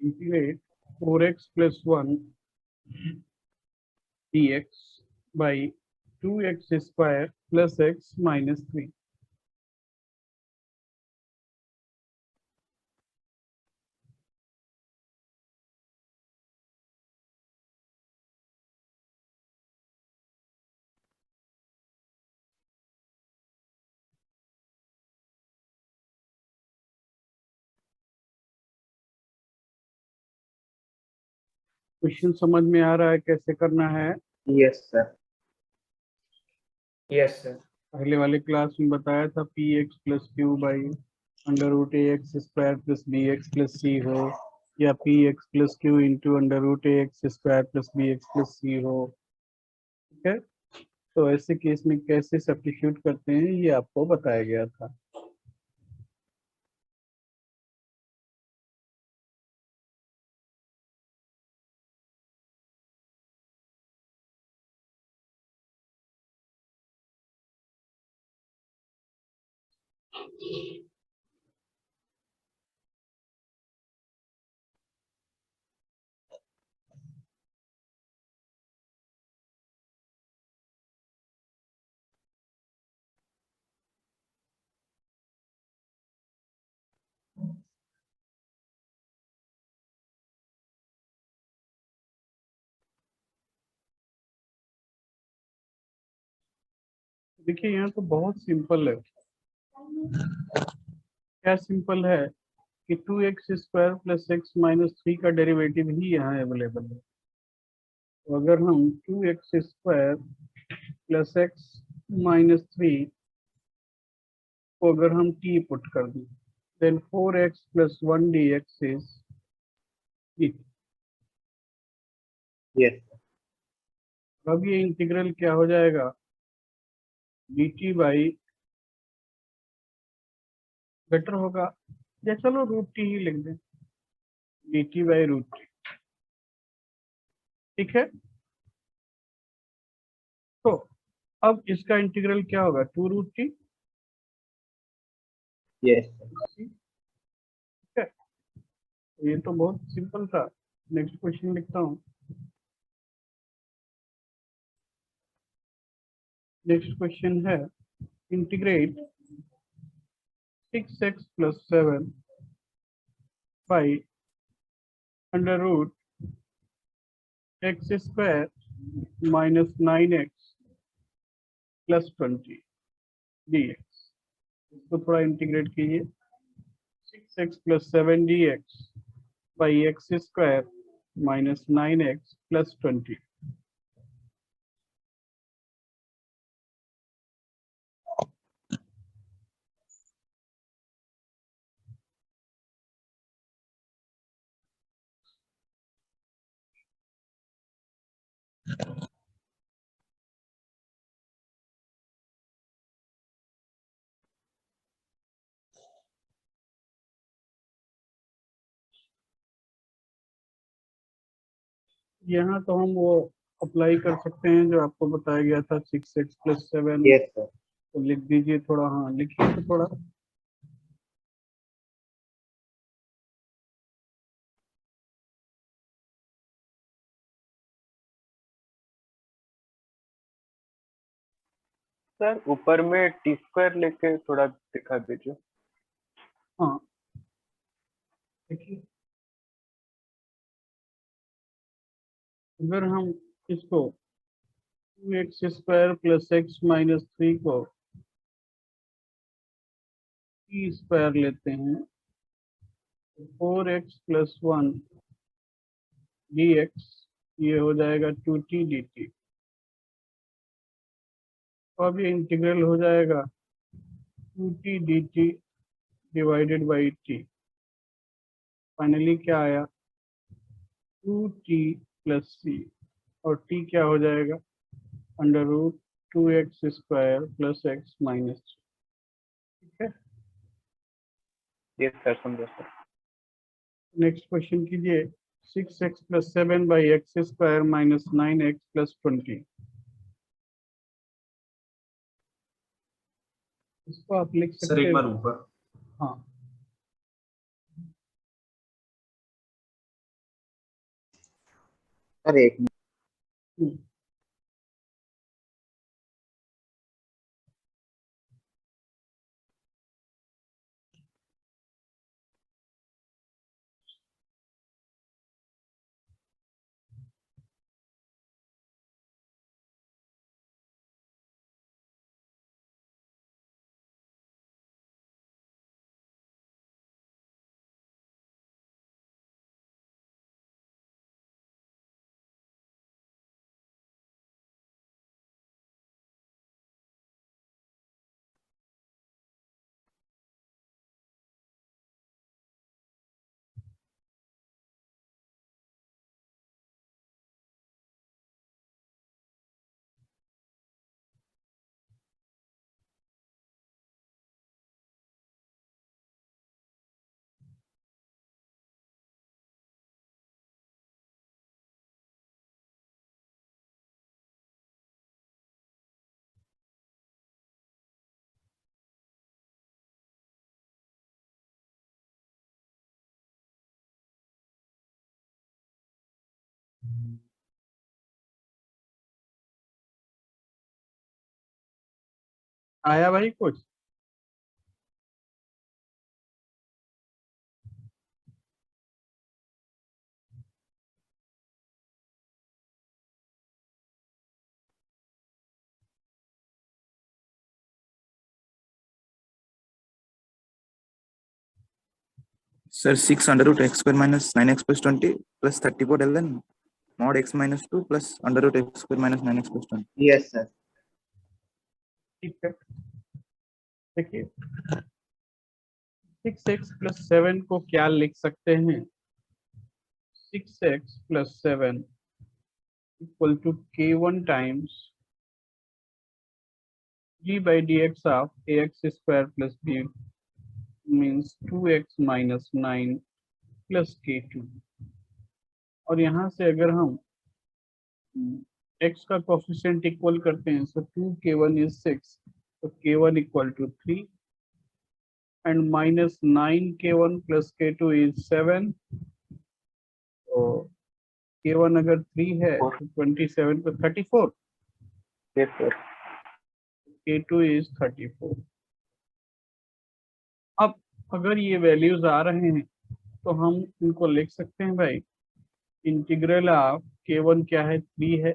Integrate 4x plus 1 dx by 2x square plus x minus 3. Question समझ में आ रहा है कैसे करना है? Yes sir. Yes sir. पहले वाले क्लास में बताया था p x plus q by under root a x square plus b x plus c हो, या p x plus q into under root a x square plus b x plus c हो। ठीक है, तो ऐसे केस में कैसे substitute करते हैं ये आपको बताया गया था। देखिए यहाँ तो बहुत सिंपल है। क्या सिंपल है कि 2x square plus x minus 3 का डेरिवेटिव ही यहाँ अवेलेबल है। तो अगर हम 2x square plus x minus 3 को अगर हम t पुट कर दें, देन 4x प्लस 1 dx इज t। यस। अब ये इंटीग्रल क्या हो जाएगा, dt बाई, बेटर होगा या चलो रूट टी ही लिख दें, dt बाई रूट टी। ठीक है, तो अब इसका इंटीग्रल क्या होगा, 2 रूट टी। यस। ठीक है, तो ये तो बहुत सिंपल था। नेक्स्ट क्वेश्चन लिखता हूँ। नेक्स्ट क्वेश्चन है integrate 6x plus 7 by under root x square minus 9x plus 20 dx। इसको थोड़ा इंटीग्रेट कीजिए, 6x plus 7 dx by x square minus 9x plus 20। यहाँ तो हम वो अप्लाई कर सकते हैं जो आपको बताया गया था, 6x plus 7। Yes sir. तो लिख दीजिए थोड़ा, हाँ लिखिए तो थोड़ा। सर ऊपर में टी स्क्वायर लेके थोड़ा दिखा दीजिए। हाँ देखिए, अगर हम इसको 2x square plus x minus 3 को टी स्क्वायर लेते हैं, 4x प्लस 1 dx, ये हो जाएगा 2t dt। तो अब ये इंटीग्रल हो जाएगा 2t dt divided by t। Finally क्या आया, 2t प्लस c, और t क्या हो जाएगा, under root 2x square plus x minus. ठीक है, यस सर, समझा सर। नेक्स्ट क्वेश्चन कीजिए, 6x plus 7 by x square minus 9x plus 20। इसको आप लिख सर सकते एक बार हो। ऊपर। हाँ सर एक मिनट। हम्म, आया भाई कुछ? Sir 6 under root x square minus 9x plus 20 plus 34 ln mod x minus 2 plus under root x square minus 9x plus 20। Yes sir. ठीक है, देखिए 6x प्लस 7 को क्या लिख सकते हैं? 6x plus 7 equal to k1 times g by dx of ax square plus b means 2x minus 9 plus k2। और यहाँ से अगर हम x का कोफिशिएंट इक्वल करते हैं तो 2k1 is 6, तो k1 equal to 3 and minus 9k1 plus k2 is 7, तो k1 अगर 3 है तो 27 पे 34, यस सर। k2 is 34। अब अगर ये वैल्यूज आ रहे हैं तो हम इनको लिख सकते हैं भाई, इंटीग्रल ऑफ k1 क्या है? 3 है,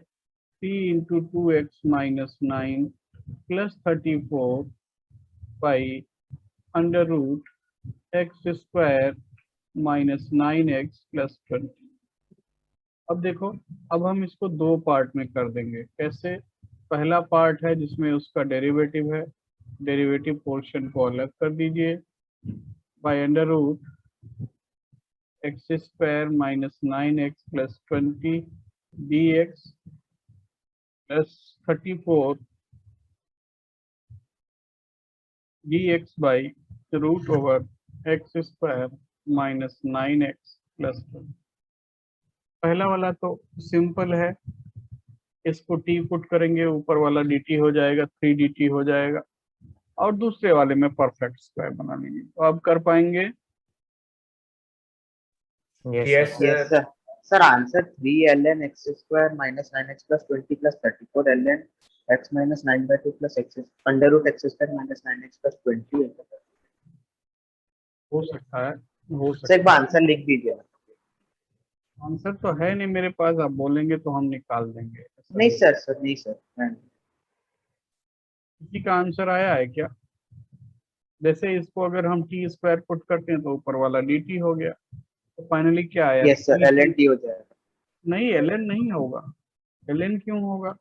3 into 2x minus 9 plus 34 by under root x square minus 9x plus 20। अब देखो, अब हम इसको दो पार्ट में कर देंगे। कैसे? पहला पार्ट है जिसमें उसका डेरिवेटिव है, डेरिवेटिव पोर्शन को अलग कर दीजिए by under root x square minus 9x plus 20 dx plus 34 dx by root over x square minus 9x plus 20। पहला वाला तो सिंपल है, इसको t पुट करेंगे, ऊपर वाला dt हो जाएगा, 3dt हो जाएगा, और दूसरे वाले में परफेक्ट स्क्वायर बना लेंगे। तो अब कर पाएंगे? Yes yes sir. Sir answer 3 ln x square minus 9x plus 20 plus 34 ln x minus 9/2 plus x under root x square minus 9x plus 20 है। हो सकता है, हो सर एक सकता बार है। आंसर लिख दीजिए। आंसर तो है नहीं मेरे पास, आप बोलेंगे तो हम निकाल देंगे। ऐसा नहीं सर, सर नहीं सर। किसी का आंसर आया है क्या? जैसे इसको अगर हम टी स्क्वायर पुट करते हैं तो ऊपर वाला dt हो गया, तो फाइनली क्या आया? यस सर, ln t हो जाएगा। नहीं, ln नहीं होगा। ln क्यों होगा?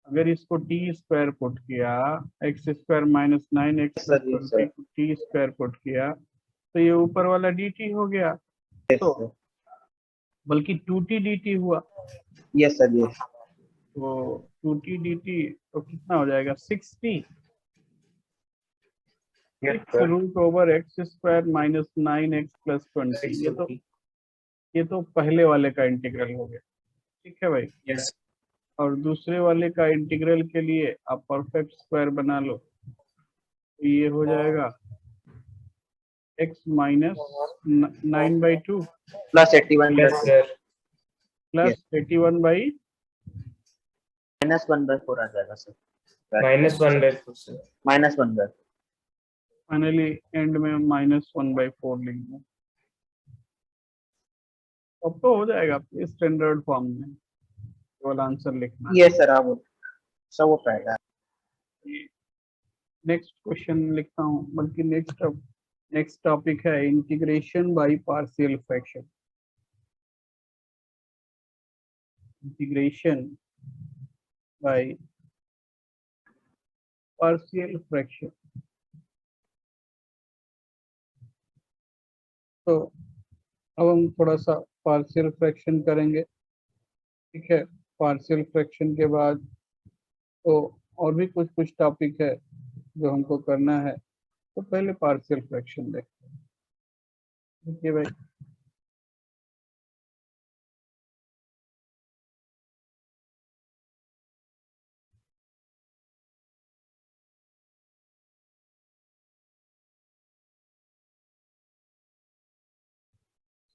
अगर इसको टी स्क्वायर पुट किया, x square minus 9x plus sir yes sir. 20 को टी स्क्वायर पुट किया तो ये ऊपर वाला dt हो गया, यस तो सर। बल्कि 2t dt हुआ, यस सर यस। तो 2t dt तो कितना हो जाएगा? 6t, yes 6 sir. Root over x square minus 9x plus 20। ये तो पहले वाले का इंटीग्रल हो गया। ठीक है भाई। यस। और दूसरे वाले का इंटीग्रल के लिए आप परफेक्ट स्क्वायर बना लो, तो ये हो जाएगा x minus 9/2 plus 81। Yes sir. Plus 81/, -1/4 आ जाएगा सर, -1/4 सर। -1/4। फाइनली एंड में -1/4 लेंगे। अब तो हो जाएगा स्टैंडर्ड फॉर्म में, केवल आंसर लिखना है। ये सर आप सब वो पहला। नेक्स्ट क्वेश्चन लिखता हूँ, बल्कि नेक्स्ट टॉपिक है integration by partial fraction. Integration by partial fraction. तो अब हम थोड़ा सा पार्शियल फ्रैक्शन करेंगे, ठीक है। पार्शियल फ्रैक्शन के बाद तो और भी कुछ टॉपिक है जो हमको करना है, तो पहले पार्शियल फ्रैक्शन देखते हैं। देखिए भाई,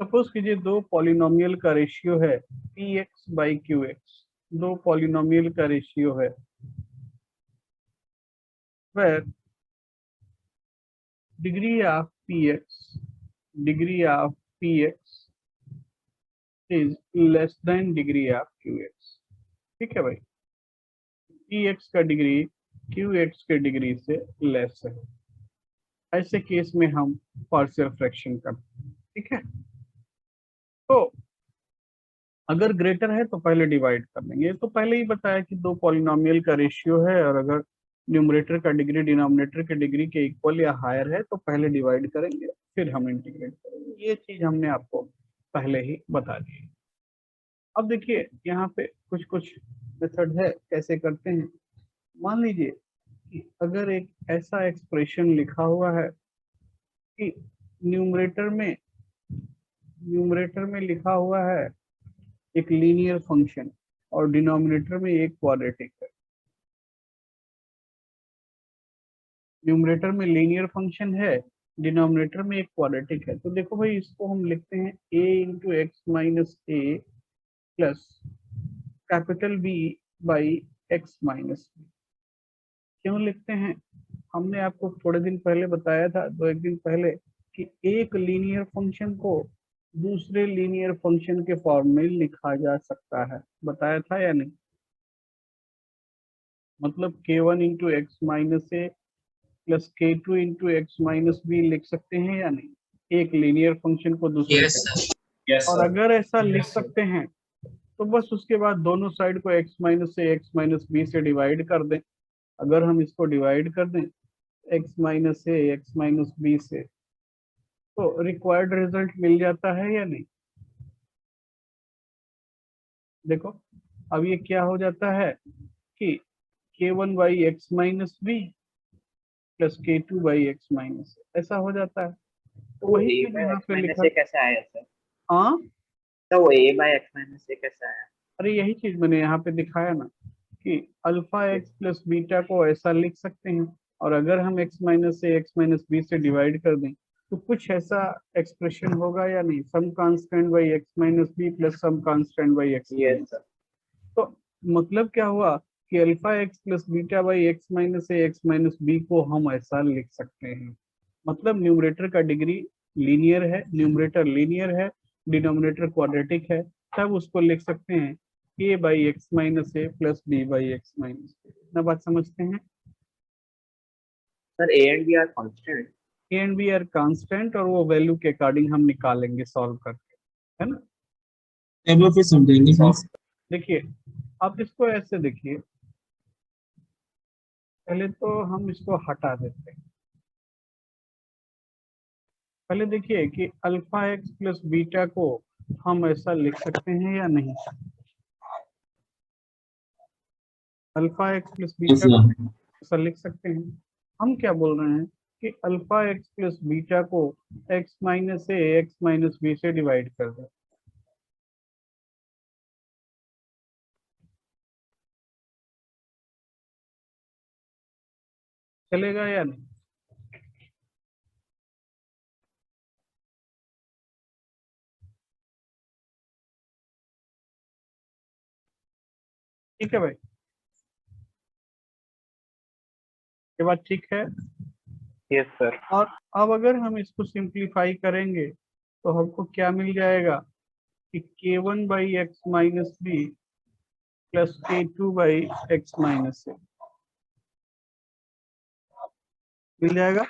सपोज कीजिए दो पॉलिनोमियल का रेशियो है px/qx। दो पॉलिनोमियल का रेशियो है where degree of px is less than degree of qx। ठीक है भाई, px का डिग्री qx के डिग्री से लेस है, ऐसे केस में हम पार्शियल फ्रैक्शन करते हैं, ठीक है। तो अगर ग्रेटर है तो पहले डिवाइड कर लेंगे। तो पहले ही बताया कि दो पॉलिनोमियल का रेशियो है और अगर न्यूमरेटर का डिग्री डिनोमिनेटर के डिग्री के इक्वल या हायर है तो पहले डिवाइड करेंगे, फिर हम इंटीग्रेट करेंगे। ये चीज हमने आपको पहले ही बता दी। अब देखिए यहाँ पे कुछ मेथड है कैसे करते हैं। मान लीजिए कि अगर एक ऐसा एक्सप्रेशन लिखा हुआ है कि न्यूमरेटर में लिखा हुआ है एक लीनियर फंक्शन और डिनोमिनेटर में एक क्वाड्रेटिक है। न्यूमरेटर में लीनियर फंक्शन है, डिनोमिनेटर में एक क्वाड्रेटिक है। तो देखो भाई, इसको हम लिखते हैं a into x minus a plus capital B by x minus b. क्यों लिखते हैं? हमने आपको थोड़े दिन पहले बताया था, एक दिन पहले, कि एक लीनियर फंक्शन को दूसरे लीनियर फंक्शन के फॉर्म में लिखा जा सकता है। बताया था या नहीं? मतलब k1 into x minus a plus k2 into x minus b लिख सकते हैं या नहीं, एक लीनियर फंक्शन को दूसरे के। और अगर ऐसा लिख सकते हैं तो बस उसके बाद दोनों साइड को x माइनस से एक्स माइनस बी से डिवाइड कर दें। अगर हम इसको डिवाइड कर दें x माइनस से एक्स माइनस बी से, तो रिक्वायर्ड रिजल्ट मिल जाता है या नहीं? देखो अब ये क्या हो जाता है कि k1 by x minus b plus k2 by x minus, ऐसा हो जाता है। तो वही चीज यहाँ पे लिखा। कैसे आया सर? हाँ, तो वो a बाय x माइनस से कैसे आया? अरे यही चीज मैंने यहाँ पे दिखाया ना कि अल्फा एक्स प्लस बीटा को ऐसा लिख सकते हैं, और अगर हम x माइनस से एक्स माइनस बी से डिवाइड कर दें तो कुछ ऐसा एक्सप्रेशन होगा या नहीं, some constant by x minus b plus some constant by x. Yes sir. तो मतलब क्या हुआ कि alpha x plus beta by x minus से एक्स माइनस बी को हम ऐसा लिख सकते हैं। मतलब न्यूमरेटर का डिग्री लीनियर है, न्यूमरेटर लीनियर है, डिनोमिनेटर क्वाड्रेटिक है, तब उसको लिख सकते हैं a by x minus a plus b by x minus. इतना बात समझते हैं? Sir a and b are constant. A and b are constant, और वो वैल्यू के अकॉर्डिंग हम निकालेंगे सॉल्व करके, है ना। अब फिर समझेंगे सर। देखिए आप इसको ऐसे देखिए, पहले तो हम इसको हटा देते हैं। पहले देखिए कि अल्फा एक्स प्लस बीटा को हम ऐसा लिख सकते हैं या नहीं। अल्फा एक्स प्लस बीटा को ऐसा लिख सकते हैं। हम क्या बोल रहे हैं कि अल्फा एक्स प्लस बीटा को x minus a x minus b से डिवाइड कर दे। चलेगा या नहीं? ठीक है भाई, ये बात ठीक है। Yes sir. और अब अगर हम इसको सिंप्लीफाई करेंगे तो हमको क्या मिल जाएगा कि k1 by x minus b plus k2 by x minus a मिल जाएगा।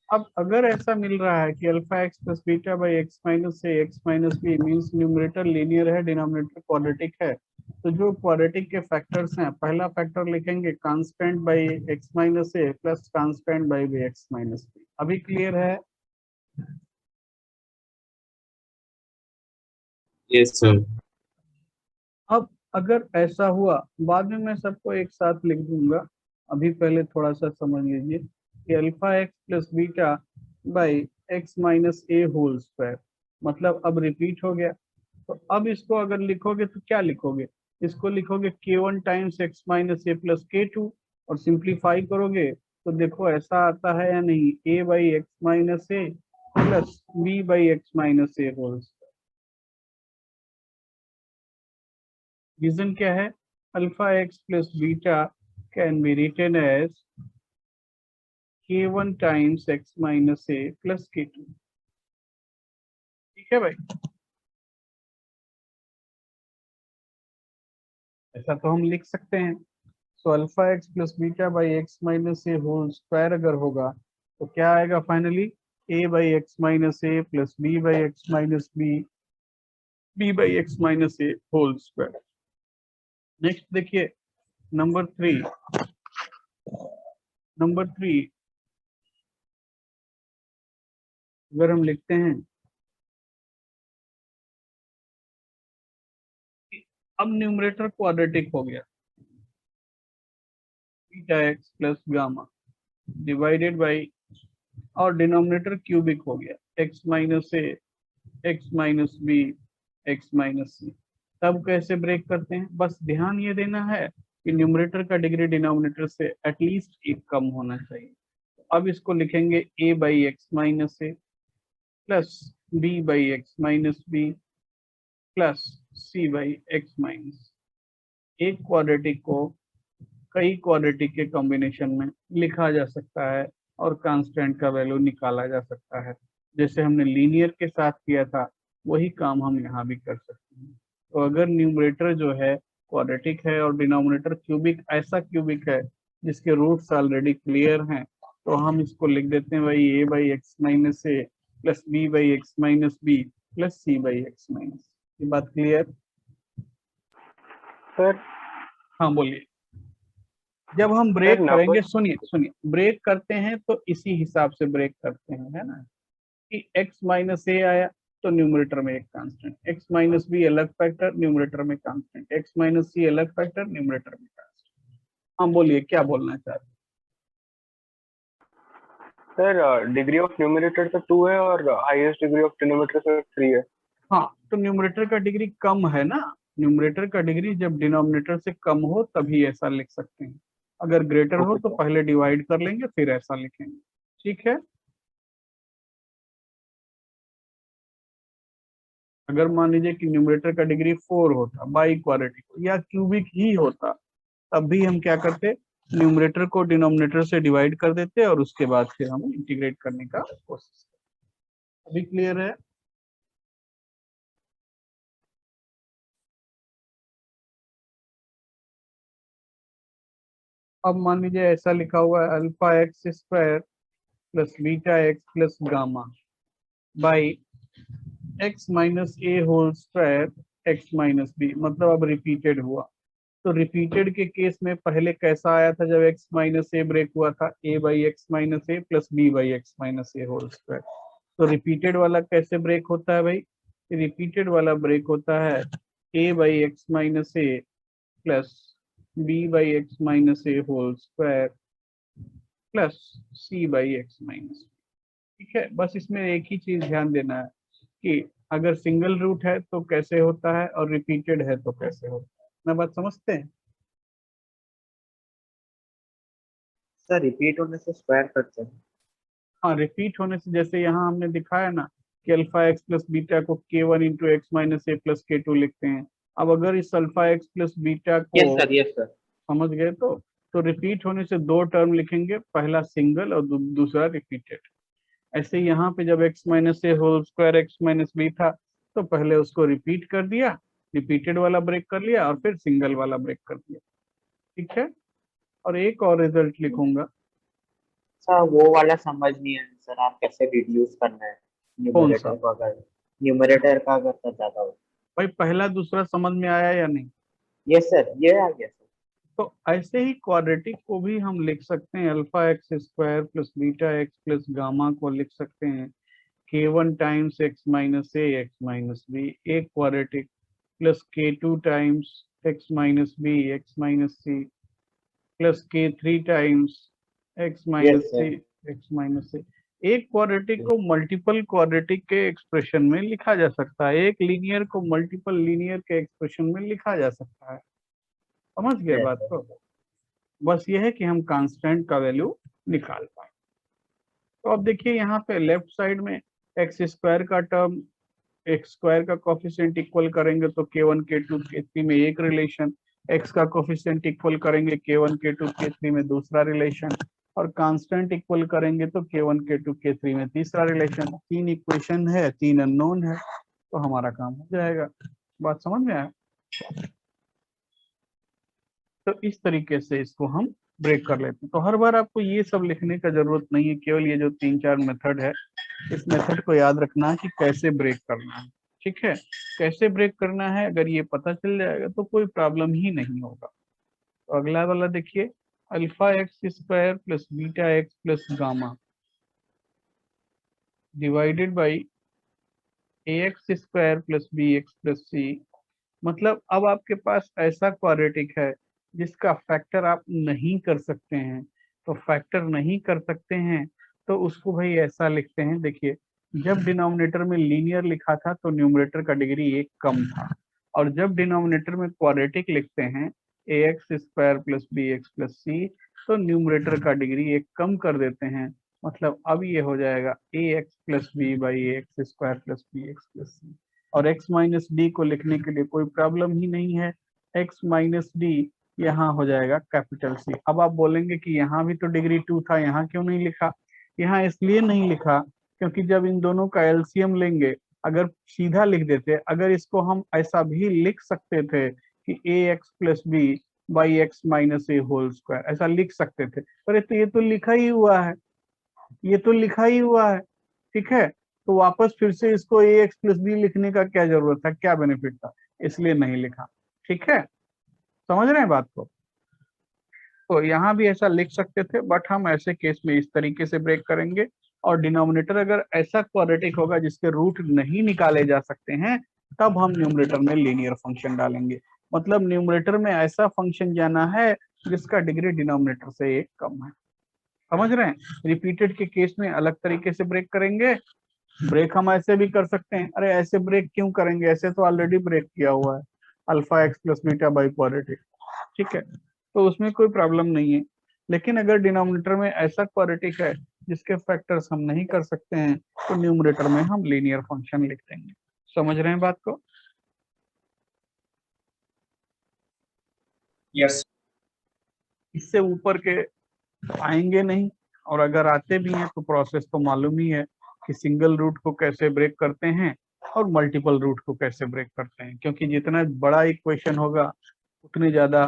अब अगर ऐसा मिल रहा है कि alpha x plus beta by x minus a x minus b means numerator linear है, डिनोमिनेटर क्वाड्रेटिक है, तो जो क्वाड्रेटिक के फैक्टर्स हैं, पहला फैक्टर लिखेंगे constant by x minus a plus constant by b x minus b. अभी clear है? Yes, sir. अब अगर ऐसा हुआ, बाद में मैं सबको एक साथ लिख दूंगा, अभी पहले थोड़ा सा समझ लीजिए कि alpha x plus beta by x minus a whole square, मतलब अब रिपीट हो गया। तो अब इसको अगर लिखोगे तो क्या लिखोगे? इसको लिखोगे k1 times x minus a plus k2 और सिंप्लीफाई करोगे तो देखो ऐसा आता है या नहीं, a by x minus a plus b by x minus a whole. Reason क्या है? Alpha x plus beta can be written as k1 times x minus a plus k2। ठीक है भाई, ऐसा तो हम लिख सकते हैं। So alpha x plus beta by x minus a whole square अगर होगा तो क्या आएगा finally? a by x minus a plus b by x minus b by x minus a whole square. Next देखिए नंबर 3। नंबर 3 अगर हम लिखते हैं, अब न्यूमरेटर क्वाड्रेटिक हो गया, beta x plus gamma divided by, और डिनोमिनेटर क्यूबिक हो गया, x minus a x minus b x minus c. तब कैसे ब्रेक करते हैं? बस ध्यान ये देना है कि न्यूमरेटर का डिग्री डिनोमिनेटर से एटलीस्ट एक कम होना चाहिए। अब इसको लिखेंगे a by x minus a plus b by x minus b plus c by x minus. एक क्वाड्रेटिक को कई क्वाड्रेटिक के कॉम्बिनेशन में लिखा जा सकता है और कांस्टेंट का वैल्यू निकाला जा सकता है। जैसे हमने लीनियर के साथ किया था वही काम हम यहाँ भी कर सकते हैं। तो अगर न्यूमरेटर जो है क्वाड्रेटिक है और डिनोमिनेटर क्यूबिक, ऐसा क्यूबिक है जिसके रूट्स ऑलरेडी क्लियर हैं, तो हम इसको लिख देते हैं भाई a by x minus a plus b by x minus b plus c by x minus. ये बात क्लियर? सर हाँ बोलिए। जब हम ब्रेक करेंगे, सुनिए सुनिए, ब्रेक करते हैं तो इसी हिसाब से ब्रेक करते हैं, है ना, कि x माइनस ए आया तो न्यूमरेटर में एक कांस्टेंट, x माइनस बी अलग फैक्टर न्यूमरेटर में कांस्टेंट, x माइनस सी अलग फैक्टर न्यूमरेटर में कांस्टेंट। हाँ बोलिए क्या बोलना चाहते हैं? सर डिग्री ऑफ न्यूमरेटर तो 2 है और हाईएस्ट डिग्री ऑफ डिनोमिनेटर से 3 है। हाँ तो न्यूमरेटर का डिग्री कम है ना, न्यूमरेटर का डिग्री जब डिनोमिनेटर से कम हो तभी ऐसा लिख सकते हैं, अगर ग्रेटर हो तो पहले डिवाइड कर लेंगे फिर ऐसा लिखेंगे। ठीक है, अगर मान लीजिए कि न्यूमरेटर का डिग्री 4 होता, बाई क्वाड्रेटिक या क्यूबिक ही होता, तब भी हम क्या करते, न्यूमरेटर को डिनोमिनेटर से डिवाइड कर देते और उसके बाद फिर हम इंटीग्रेट करने का कोशिश करते। अभी क्लियर है? अब मान लीजिए ऐसा लिखा हुआ है alpha x square plus beta x plus gamma by x minus a whole square x minus b, मतलब अब रिपीटेड हुआ। तो रिपीटेड के केस में पहले कैसा आया था जब x माइनस ए ब्रेक हुआ था? a by x minus a plus b by x minus a whole square. तो रिपीटेड वाला कैसे ब्रेक होता है भाई? रिपीटेड वाला ब्रेक होता है a by x minus a plus b by x minus a whole square plus c by x minus. ठीक है, बस इसमें एक ही चीज ध्यान देना है कि अगर सिंगल रूट है तो कैसे होता है और रिपीटेड है तो कैसे होता है। ना बात समझते हैं? सर रिपीट होने से स्क्वायर करते हैं। हाँ रिपीट होने से, जैसे यहाँ हमने दिखाया ना कि अल्फा एक्स प्लस बीटा को k1 into x minus a plus k2 लिखते हैं। अब अगर इस अल्फा एक्स प्लस बीटा को यस सर, यस सर। समझ गए तो रिपीट होने से दो टर्म लिखेंगे, पहला सिंगल और दूसरा रिपीटेड। ऐसे यहाँ पे जब x minus a whole square x minus b था तो पहले उसको रिपीट कर दिया, रिपीटेड वाला ब्रेक कर लिया और फिर सिंगल वाला ब्रेक कर दिया। ठीक है, और एक और रिजल्ट लिखूंगा। सर वो वाला समझ नहीं है सर, आप कैसे रिड्यूस करना है कौन सा? न्यूमरेटर को, अगर न्यूमरेटर का अगर सर ज्यादा हो। भाई पहला दूसरा समझ में आया या नहीं? यस सर, ये आ गया सर। तो ऐसे ही क्वाड्रेटिक को भी हम लिख सकते हैं, alpha x square plus beta x plus gamma को लिख सकते हैं k1 times x minus a x minus b एक quadratic, plus k2 times x minus b x minus c plus k3 times x minus yes c sir. X minus c. एक quadratic को multiple quadratic के expression में लिखा जा सकता है, एक लीनियर को मल्टीपल लीनियर के एक्सप्रेशन में लिखा जा सकता है। समझ गए यस बात सर। को? बस ये है कि हम कांस्टेंट का वैल्यू निकाल पाए। तो अब देखिए यहाँ पे लेफ्ट साइड में एक्स स्क्वायर का टर्म, एक्स स्क्वायर का कोफिशिएंट इक्वल करेंगे तो k1 k2 k3 में एक रिलेशन, एक्स का कोफिशिएंट इक्वल करेंगे k1 k2 k3 में दूसरा रिलेशन, और कांस्टेंट इक्वल करेंगे तो k1 k2 k3 में तीसरा रिलेशन। तीन इक्वेशन है, तीन अननोन है, तो हमारा काम हो जाएगा। बात समझ में आया? तो इस तरीके से इसको हम ब्रेक कर लेते हैं। तो हर बार आपको ये सब लिखने का जरूरत नहीं है, केवल ये जो 3-4 मेथड है, इस मेथड को याद रखना है कि कैसे ब्रेक करना है। ठीक है, कैसे ब्रेक करना है अगर ये पता चल जाएगा तो कोई प्रॉब्लम ही नहीं होगा। तो अगला वाला देखिए, alpha x square plus beta x plus gamma divided by a x square plus b x plus c. मतलब अब आपके पास ऐसा क्वाड्रेटिक है जिसका फैक्टर आप नहीं कर सकते हैं। तो फैक्टर नहीं कर सकते हैं तो उसको भाई ऐसा लिखते हैं, देखिए जब डिनोमिनेटर में लीनियर लिखा था तो न्यूमरेटर का डिग्री एक कम था, और जब डिनोमिनेटर में क्वाड्रेटिक लिखते हैं a x square plus b x plus c तो न्यूमरेटर का डिग्री एक कम कर देते हैं। मतलब अब ये हो जाएगा a x plus b by a x square plus b x plus c. और x माइनस डी को लिखने के लिए कोई प्रॉब्लम ही नहीं है, x माइनस डी यहाँ हो जाएगा कैपिटल सी। अब आप बोलेंगे कि यहाँ भी तो डिग्री 2 था, यहाँ क्यों नहीं लिखा? यहाँ इसलिए नहीं लिखा क्योंकि जब इन दोनों का एलसीएम लेंगे, अगर सीधा लिख देते, अगर इसको हम ऐसा भी लिख सकते थे कि a x plus b by x minus a whole square, ऐसा लिख सकते थे, पर तो ये तो लिखा ही हुआ है, ये तो लिखा ही हुआ है। ठीक है, तो वापस फिर से इसको ए एक्स प्लस बी लिखने का क्या जरूरत था, क्या बेनिफिट था, इसलिए नहीं लिखा। ठीक है, समझ रहे हैं बात को? तो यहाँ भी ऐसा लिख सकते थे, बट हम ऐसे केस में इस तरीके से ब्रेक करेंगे। और डिनोमिनेटर अगर ऐसा क्वाड्रेटिक होगा जिसके रूट नहीं निकाले जा सकते हैं, तब हम न्यूमरेटर में लीनियर फंक्शन डालेंगे। मतलब न्यूमरेटर में ऐसा फंक्शन जाना है जिसका डिग्री डिनोमिनेटर से एक कम है। समझ रहे हैं? रिपीटेड के केस में अलग तरीके से ब्रेक करेंगे। ब्रेक हम ऐसे भी कर सकते हैं, अरे ऐसे ब्रेक क्यों करेंगे, ऐसे तो ऑलरेडी ब्रेक किया हुआ है, alpha x plus beta by quadratic. ठीक है, तो उसमें कोई प्रॉब्लम नहीं है। लेकिन अगर डिनोमिनेटर में ऐसा क्वाड्रेटिक है जिसके फैक्टर्स हम नहीं कर सकते हैं तो न्यूमरेटर में हम लीनियर फंक्शन लिख देंगे। समझ रहे हैं बात को? यस। इससे ऊपर के आएंगे नहीं, और अगर आते भी हैं तो प्रोसेस तो मालूम ही है कि सिंगल रूट को कैसे ब्रेक करते हैं और मल्टीपल रूट को कैसे ब्रेक करते हैं। क्योंकि जितना बड़ा इक्वेशन होगा उतने ज्यादा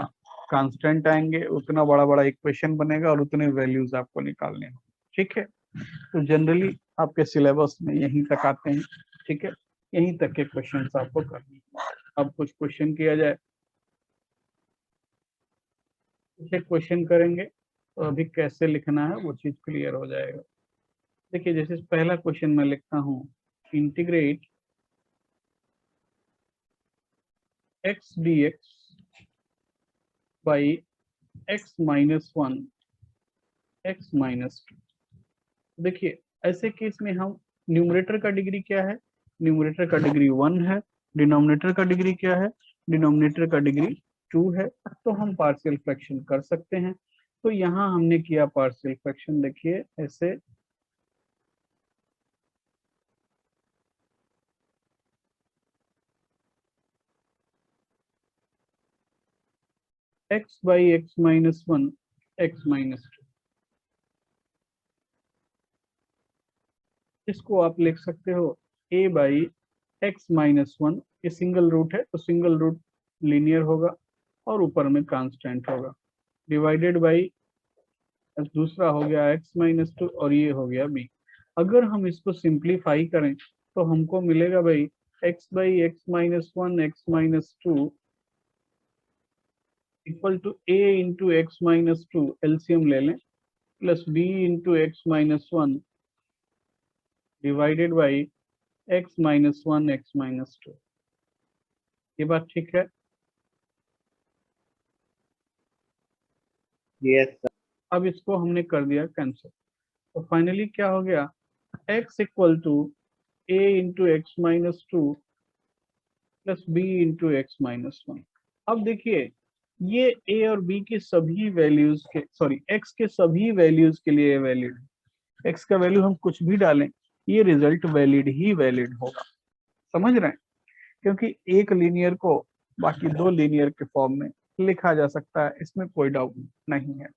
कांस्टेंट आएंगे, उतना बड़ा बड़ा इक्वेशन बनेगा और उतने वैल्यूज आपको निकालने होंगे। ठीक है, तो जनरली आपके सिलेबस में यहीं तक आते हैं। ठीक है, यहीं तक के क्वेश्चन आपको करने हैं। अब कुछ क्वेश्चन किया जाए, क्वेश्चन करेंगे तो अभी कैसे लिखना है वो चीज क्लियर हो जाएगा। देखिए जैसे पहला क्वेश्चन मैं लिखता हूँ, integrate x D x by x minus 1 x minus 2। देखिए ऐसे केस में हम, न्यूमरेटर का डिग्री क्या है, न्यूमरेटर का डिग्री 1 है, डिनोमिनेटर का डिग्री क्या है, डिनोमिनेटर का डिग्री 2 है, तो हम पार्शियल फ्रैक्शन कर सकते हैं। तो यहाँ हमने किया पार्शियल फ्रैक्शन, देखिए ऐसे x by x minus one x minus to. इसको आप लिख सकते हो a by x minus one, ये सिंगल रूट है तो सिंगल रूट लीनियर होगा और ऊपर में कांस्टेंट होगा, डिवाइडेड बाई दूसरा हो गया x माइनस टू और ये हो गया b। अगर हम इसको सिंप्लीफाई करें तो हमको मिलेगा भाई x by x minus one x minus two equal to a into x minus two, LCM ले लें, plus b into x minus one divided by x minus one x minus two. ये बात ठीक है? Yes sir. अब इसको हमने कर दिया कैंसिल, तो फाइनली क्या हो गया, x equal to a into x minus two plus b into x minus one. अब देखिए ये a और b की सभी वैल्यूज के, सॉरी x के सभी वैल्यूज के लिए वैलिड है। x का वैल्यू हम कुछ भी डालें ये रिजल्ट वैलिड ही वैलिड होगा, समझ रहे हैं? क्योंकि एक लीनियर को बाकी दो लीनियर के फॉर्म में लिखा जा सकता है, इसमें कोई डाउट नहीं है।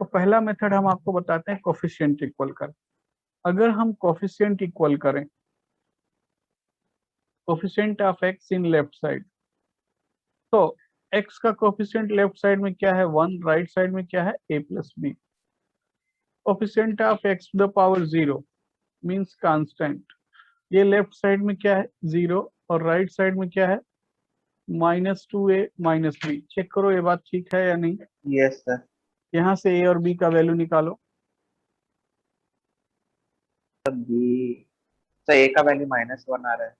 तो पहला मेथड हम आपको बताते हैं कोफिशिएंट इक्वल कर। अगर हम कोफिशिएंट इक्वल करें, coefficient of x in left side, तो x का कोफिशिएंट लेफ्ट साइड में क्या है 1, राइट साइड में क्या है a plus b. Coefficient of x to the power 0 means constant, ये लेफ्ट साइड में क्या है 0 और राइट साइड में क्या है माइनस टू ए माइनस बी। चेक करो ये बात ठीक है या नहीं? Yes sir. यहाँ से a और b का वैल्यू निकालो। बी सर ए का वैल्यू -1 आ रहा है।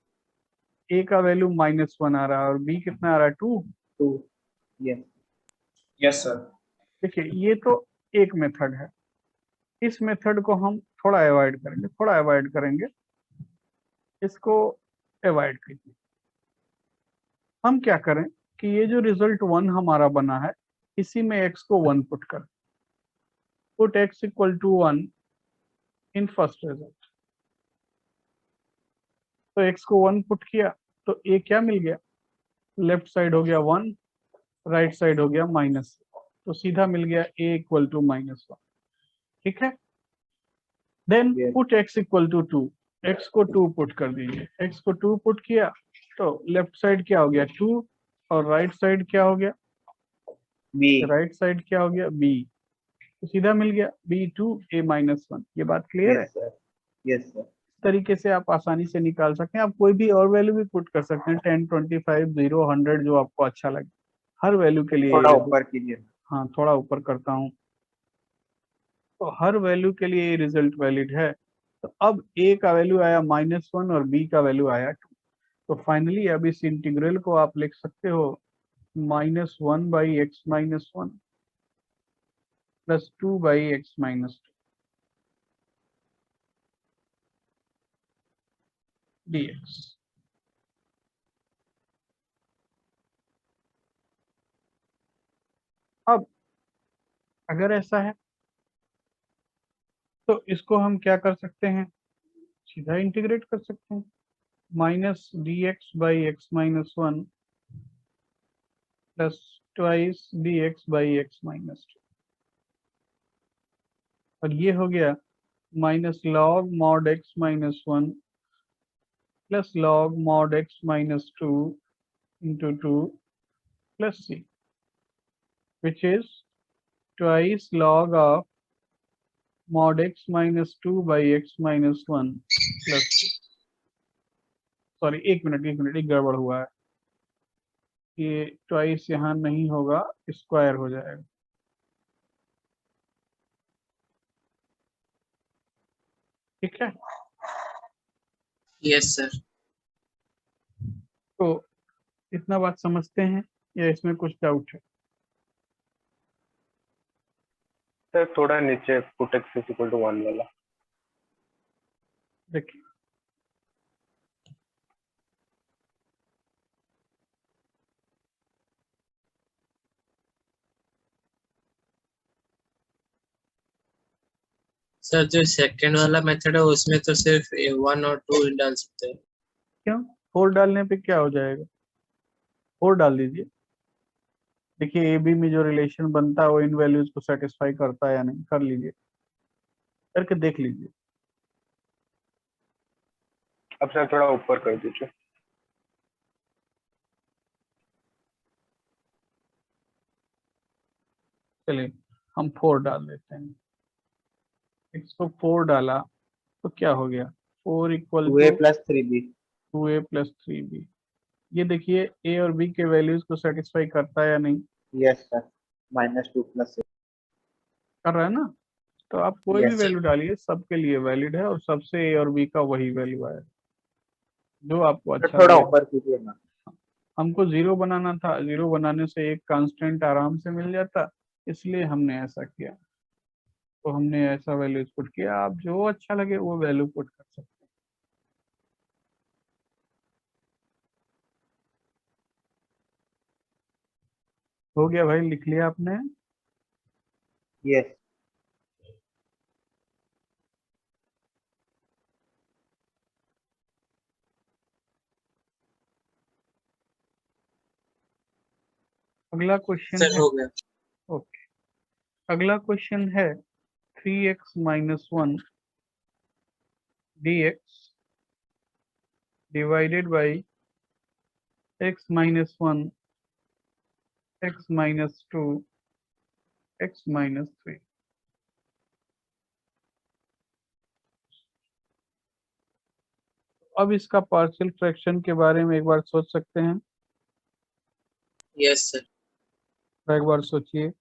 a का वैल्यू -1 आ रहा है और b कितना आ रहा है 2। 2। यस। Yes, sir. देखिए ये तो एक मेथड है, इस मेथड को हम थोड़ा अवॉइड करेंगे, थोड़ा अवॉइड करेंगे, इसको अवॉइड कीजिए। हम क्या करें कि ये जो रिजल्ट 1 हमारा बना है इसी में x को 1 पुट कर, put x equal to 1 in first result. तो x को 1 पुट किया तो a क्या मिल गया, लेफ्ट साइड हो गया 1, राइट साइड हो गया माइनस, तो सीधा मिल गया a इक्वल टू -1। ठीक है, then Yes. Put x equal to 2, x को 2 पुट कर दीजिए। x को 2 पुट किया तो लेफ्ट साइड क्या हो गया 2 और राइट साइड क्या हो गया, बी। राइट साइड क्या हो गया b, तो सीधा मिल गया b2 a -1। ये बात क्लियर है? Yes sir. Yes sir. इस तरीके से आप आसानी से निकाल सकते हैं। आप कोई भी और वैल्यू भी पुट कर सकते हैं, 10, 25, 0, 100, जो आपको अच्छा लगे, हर वैल्यू के लिए थोड़ा ये ऊपर कीजिए। हाँ थोड़ा ऊपर करता हूँ, तो हर वैल्यू के लिए ये रिजल्ट वैलिड है। तो अब a का वैल्यू आया -1 और b का वैल्यू आया 2, तो फाइनली अब इस इंटीग्रल को आप लिख सकते हो -1 by x minus one plus 2 by x minus two dx। अब अगर ऐसा है तो इसको हम क्या कर सकते हैं, सीधा इंटीग्रेट कर सकते हैं, minus D x by x minus one plus twice D x by x minus to, और ये हो गया minus log mod x minus one plus log mod x minus two into 2 plus c, which is twice log of mod x minus 2 by x minus 1 plus, sorry एक minute एक गड़बड़ हुआ है, ये ट्वाइस यहाँ नहीं होगा, स्क्वायर हो जाएगा। ठीक है, Yes, sir. तो इतना बात समझते हैं या इसमें कुछ डाउट है? सर थोड़ा नीचे पुट x इक्वल टू 1 वाला। देखिए सर जो सेकंड वाला मेथड है उसमें तो सिर्फ 1 और 2 डाल सकते हैं। क्यों, 4 डालने पे क्या हो जाएगा, 4 डाल दीजिए। देखिए ए बी में जो रिलेशन बनता है वो इन वैल्यूज को सेटिस्फाई करता है या नहीं, कर लीजिए, करके देख लीजिए। अब सर थोड़ा ऊपर कर दीजिए। चलिए हम 4 डाल देते हैं, x को 4 डाला तो क्या हो गया, 4 equal 2a to plus 3b। 2a plus 3b। ये देखिए a और b के वैल्यूज को सेटिस्फाई करता है या नहीं, Yes sir, -2 plus 6। कर रहा है ना। तो आप कोई भी Yes sir। वैल्यू डालिए, सबके लिए वैलिड है और सबसे a और b का वही वैल्यू आए जो आपको तो अच्छा थोड़ा लगे। ऊपर कीजिए ना। हमको जीरो बनाना था, जीरो बनाने से एक कांस्टेंट आराम से मिल जाता, इसलिए हमने ऐसा किया। तो हमने ऐसा वैल्यू पुट किया, आप जो अच्छा लगे वो वैल्यू पुट कर सकते हैं। हो गया भाई, लिख लिया आपने। Yes। अगला क्वेश्चन सर है, हो गया। ओके, अगला क्वेश्चन है 3x minus 1 dx divided by x minus 1 x minus 2 x minus 3। अब इसका पार्शियल फ्रैक्शन के बारे में एक बार सोच सकते हैं, यस सर। एक बार सोचिए।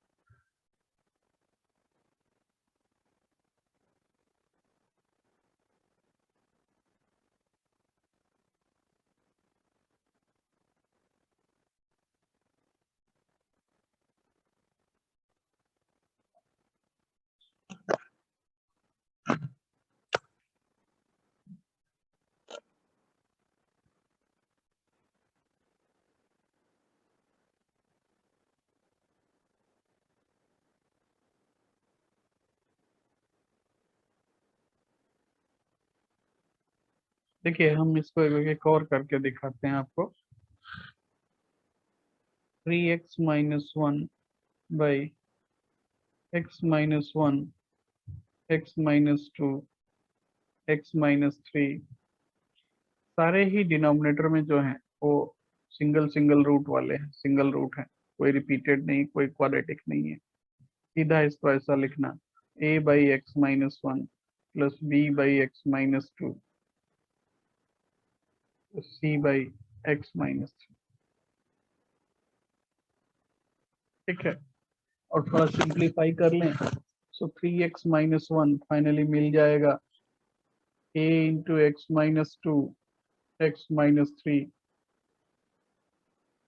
देखिए हम इसको एक और करके दिखाते हैं आपको। 3x minus 1 by x minus 1 x minus 2 x minus 3, सारे ही डिनोमिनेटर में जो हैं वो सिंगल सिंगल रूट वाले हैं, सिंगल रूट हैं, कोई रिपीटेड नहीं, कोई क्वाड्रेटिक नहीं है। सीधा इसको ऐसा लिखना, a by x minus 1 plus b by x minus 2 c by x minus 3। ठीक है, और थोड़ा सिंप्लीफाई कर लें, सो 3x माइनस 1 फाइनली मिल जाएगा a into x minus 2 x minus 3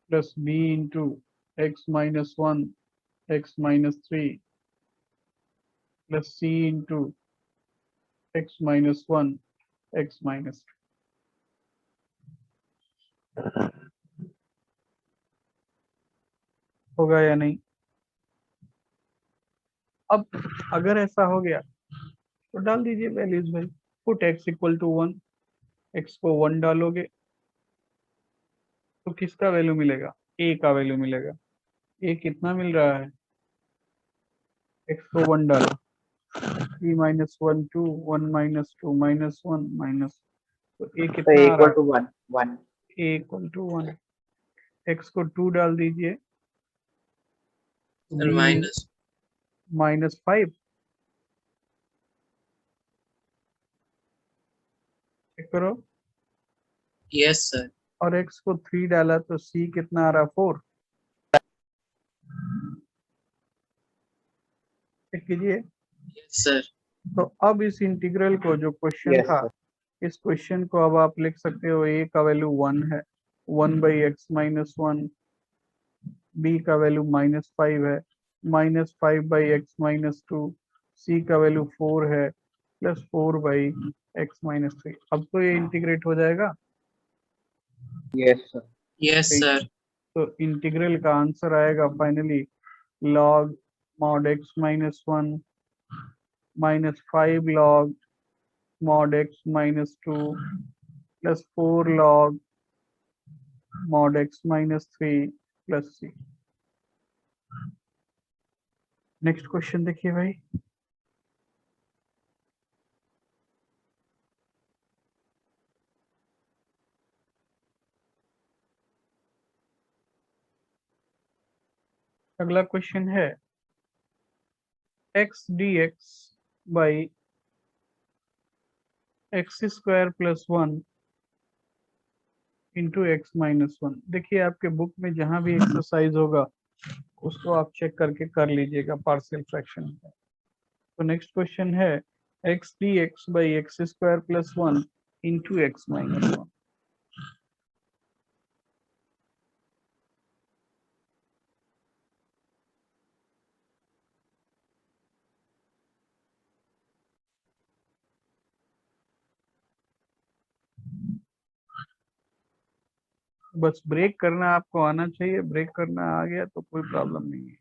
plus b into x minus 1 x minus 3 plus c into x minus 1 x minus 2। होगा या नहीं। अब अगर ऐसा हो गया तो डाल दीजिए वैल्यूज भाई, put x equal to 1, x को 1 डालोगे तो किसका वैल्यू मिलेगा, a का वैल्यू मिलेगा। a कितना मिल रहा है, x को 1 डालो, 3 माइनस 1 2 1 माइनस 2 माइनस 1 माइनस, तो a तो कितना a आ रहा equal to 1 1। है, a इक्वल टू 1। x को 2 डाल दीजिए, sir b minus. Minus 5, check करो, यस सर। और x को 3 डाला तो c कितना आ रहा, 4। चेक कीजिए। Yes sir. तो अब इस इंटीग्रल को, जो क्वेश्चन Yes था, sir। इस क्वेश्चन को अब आप लिख सकते हो, a का वैल्यू 1 है, 1 बाई एक्स माइनस 1, b का वैल्यू माइनस 5 है, minus 5 by x minus 2, c का वैल्यू 4 है, प्लस 4 बाई एक्स माइनस 3। अब तो ये इंटीग्रेट हो जाएगा। Yes sir। Yes sir. तो इंटीग्रल का आंसर आएगा finally log mod x minus 1 minus 5 log mod x minus 2 plus 4 log mod x minus 3 plus c। Next question देखिए भाई। अगला क्वेश्चन है x dx by x square plus 1 into x minus 1। देखिए आपके book में जहां भी एक्सरसाइज होगा उसको आप चेक करके कर लीजिएगा पार्शियल फ्रैक्शन का। तो नेक्स्ट क्वेश्चन है x dx by x square plus 1 into x minus 1। बस ब्रेक करना आपको आना चाहिए, ब्रेक करना आ गया तो कोई प्रॉब्लम नहीं है।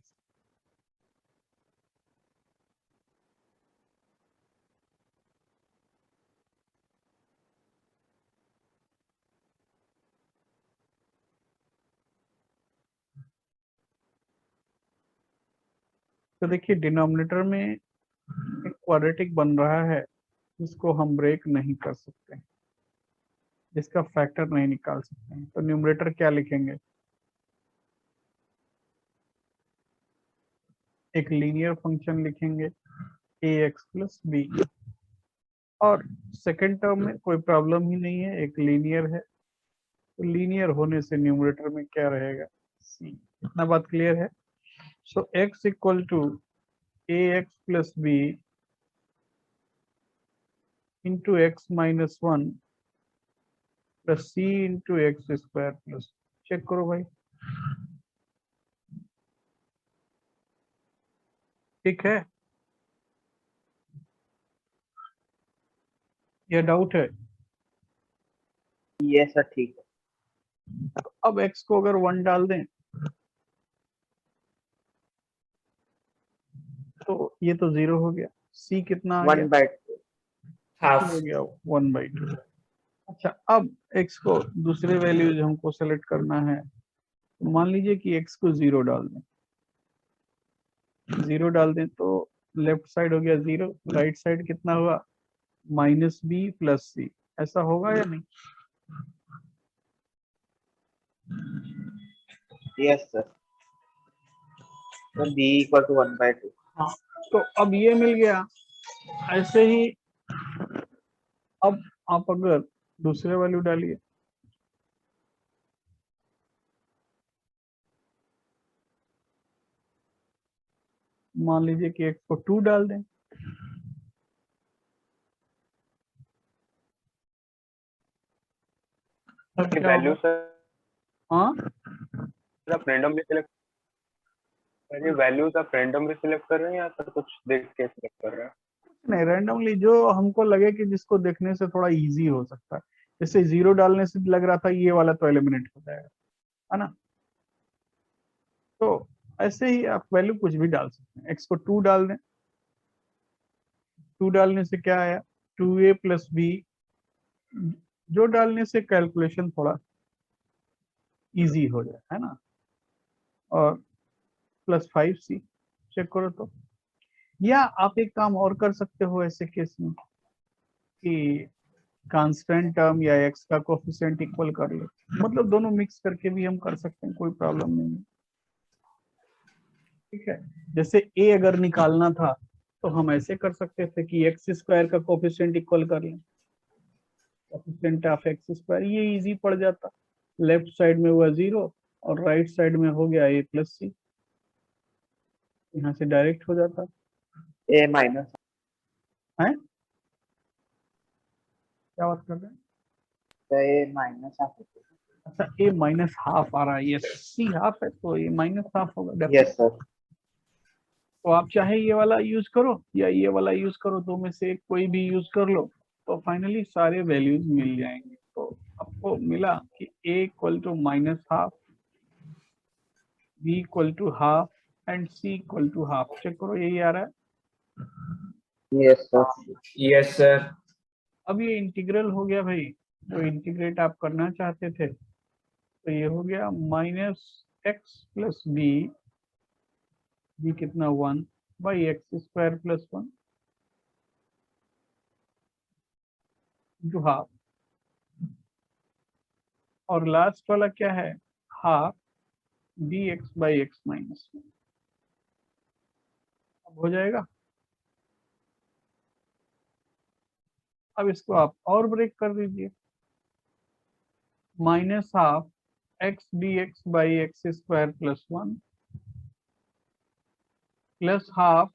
तो देखिए डिनोमिनेटर में एक क्वाड्रेटिक बन रहा है जिसको हम ब्रेक नहीं कर सकते, जिसका फैक्टर नहीं निकाल सकते हैं। तो न्यूमरेटर क्या लिखेंगे? एक लीनियर फंक्शन लिखेंगे ax प्लस बी। और सेकंड टर्म में कोई प्रॉब्लम ही नहीं है, एक लीनियर है, तो लीनियर होने से न्यूमरेटर में क्या रहेगा? c। इतना बात क्लियर है? So x equal to ax plus b into x minus 1 plus c into x square plus. Check करो भाई, ठीक है या डाउट है? ये सर ठीक है। तो अब x को अगर 1 डाल दें तो ये तो 0 हो गया, c कितना आ गया? 1/2 हो गया 1/2। अच्छा, अब x को दूसरे वैल्यूज हमको सेलेक्ट करना है। तो मान लीजिए कि x को 0 डाल दें, 0 डाल दें तो लेफ्ट साइड हो गया 0, राइट साइड कितना हुआ? माइनस बी प्लस सी। ऐसा होगा या नहीं? Yes sir. तो b इक्वल टू 1/2। हाँ, तो अब ये मिल गया। ऐसे ही अब आप अगर दूसरे वैल्यू डालिए, मान लीजिए कि x को 2 डाल दें, तब क्या वैल्यू होगा? सर हाँ, आप रैंडमली सिलेक्ट, ये वैल्यूज आप रैंडमली सिलेक्ट कर रहे हैं या सर कुछ देख के सिलेक्ट कर रहे हैं? नहीं रैंडमली जो हमको लगे कि जिसको देखने से थोड़ा इजी हो सकता है। जैसे 0 डालने से लग रहा था ये वाला तो एलिमिनेट हो जाएगा, है ना? तो ऐसे ही आप वैल्यू कुछ भी डाल सकते हैं। x को 2 डाल दें, 2 डालने से क्या आया? 2a प्लस बी, जो डालने से कैलकुलेशन थोड़ा इजी हो जाए, है ना? और प्लस 5c। चेक करो तो। या आप एक काम और कर सकते हो ऐसे केस में कि कांस्टेंट टर्म या x का कोफिशिएंट इक्वल कर लो, मतलब दोनों मिक्स करके भी हम कर सकते हैं, कोई प्रॉब्लम नहीं है, ठीक है? जैसे a अगर निकालना था तो हम ऐसे कर सकते थे कि एक्स स्क्वायर का कोफिशिएंट इक्वल कर लें, कोफिशिएंट ऑफ एक्स स्क्वायर, ये इजी पड़ जाता। लेफ्ट साइड में हुआ 0 और राइट साइड में हो गया a प्लस सी, यहाँ से डायरेक्ट हो जाता a माइनस है। क्या बात कर रहे हैं? तो a माइनस हाफ। अच्छा, a माइनस हाफ आ रहा है, ये सी हाफ है तो ये माइनस हाफ होगा। Yes sir. तो आप चाहे ये वाला यूज करो या ये वाला यूज करो, दो में से कोई भी यूज कर लो, तो फाइनली सारे वैल्यूज मिल जाएंगे। तो आपको मिला कि a equal to minus half, b equal to half and c equal to half. Check करो, यही आ रहा है। Yes sir. Yes, sir. अब ये इंटीग्रल हो गया भाई, जो इंटीग्रेट आप करना चाहते थे, तो ये हो गया minus x plus b, b कितना 1 by x square plus 1 into half, और लास्ट वाला क्या है, half d x by x minus 1। अब हो जाएगा। अब इसको आप और ब्रेक कर दीजिए, minus half x D x by x square plus 1 plus half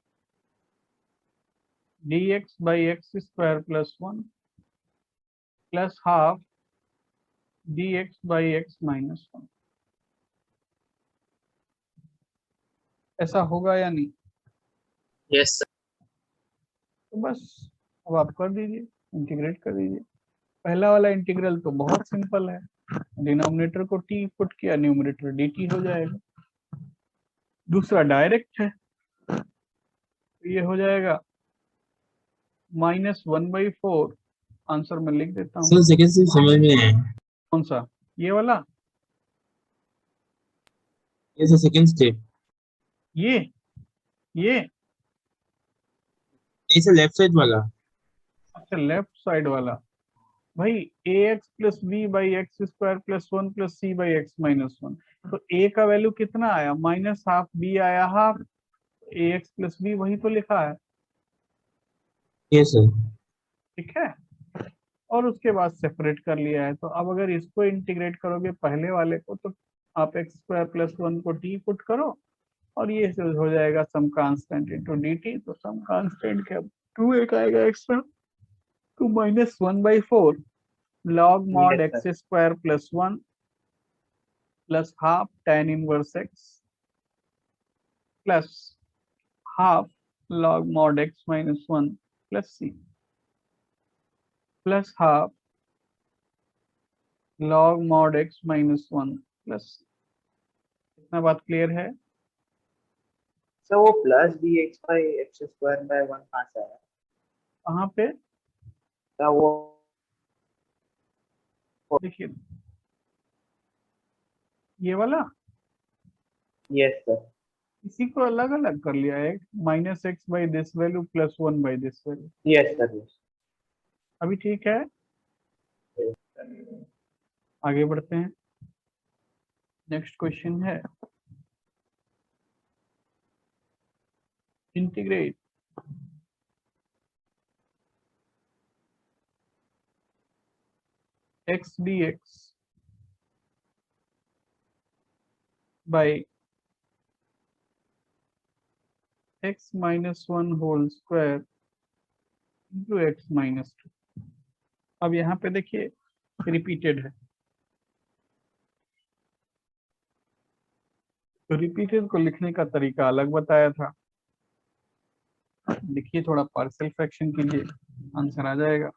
d x by x square plus 1 plus half d x by x minus 1। ऐसा होगा या नहीं? Yes, sir. तो बस अब आप कर दीजिए, इंटीग्रेट कर दीजिए। पहला वाला इंटीग्रल तो बहुत सिंपल है, डिनोमिनेटर को टी पुट किया, न्यूमरेटर डी टी हो जाएगा। दूसरा डायरेक्ट है, तो ये हो जाएगा -1/4। आंसर मैं लिख देता हूँ। सर सेकंड से समझ में है। कौन सा, ये वाला? ये सर सेकंड स्टेप। ये नहीं सर, लेफ्ट साइड वाला। अच्छा, लेफ्ट साइड वाला। भाई a x plus b by x square plus 1 plus c by x minus 1, तो ए का वैल्यू कितना आया, माइनस हाफ, बी आया half, a x plus b वही तो लिखा है, ये सर। ठीक है। और उसके बाद सेपरेट कर लिया है, तो अब अगर इसको इंटीग्रेट करोगे पहले वाले को, तो आप एक्स स्क्वायर प्लस 1 को टी पुट करो, और ये हो जाएगा some constant into d t. तो सम कांस्टेंट क्या, 2 एक आएगा एक्स्ट्रा, तो -1/4 log mod Yes, x sir. Square plus 1 plus half tan inverse x plus half log mod x minus 1 plus c plus half log mod x minus 1 plus c. इतना बात clear है? So वो plus d x by x square by 1 कहाँ से आया? कहाँ पे? तो वो देखिए ये वाला, यस सर। इसी को अलग अलग कर लिया है, minus x by this value plus 1 by this value. Yes sir, yes. अभी ठीक है, आगे बढ़ते हैं। नेक्स्ट क्वेश्चन है, integrate x dx by x minus 1 whole square into x minus 2। अब यहाँ पे देखिए रिपीटेड है, तो रिपीटेड को लिखने का तरीका अलग बताया था। देखिए थोड़ा पार्शियल फ्रैक्शन कीजिए, आंसर आ जाएगा।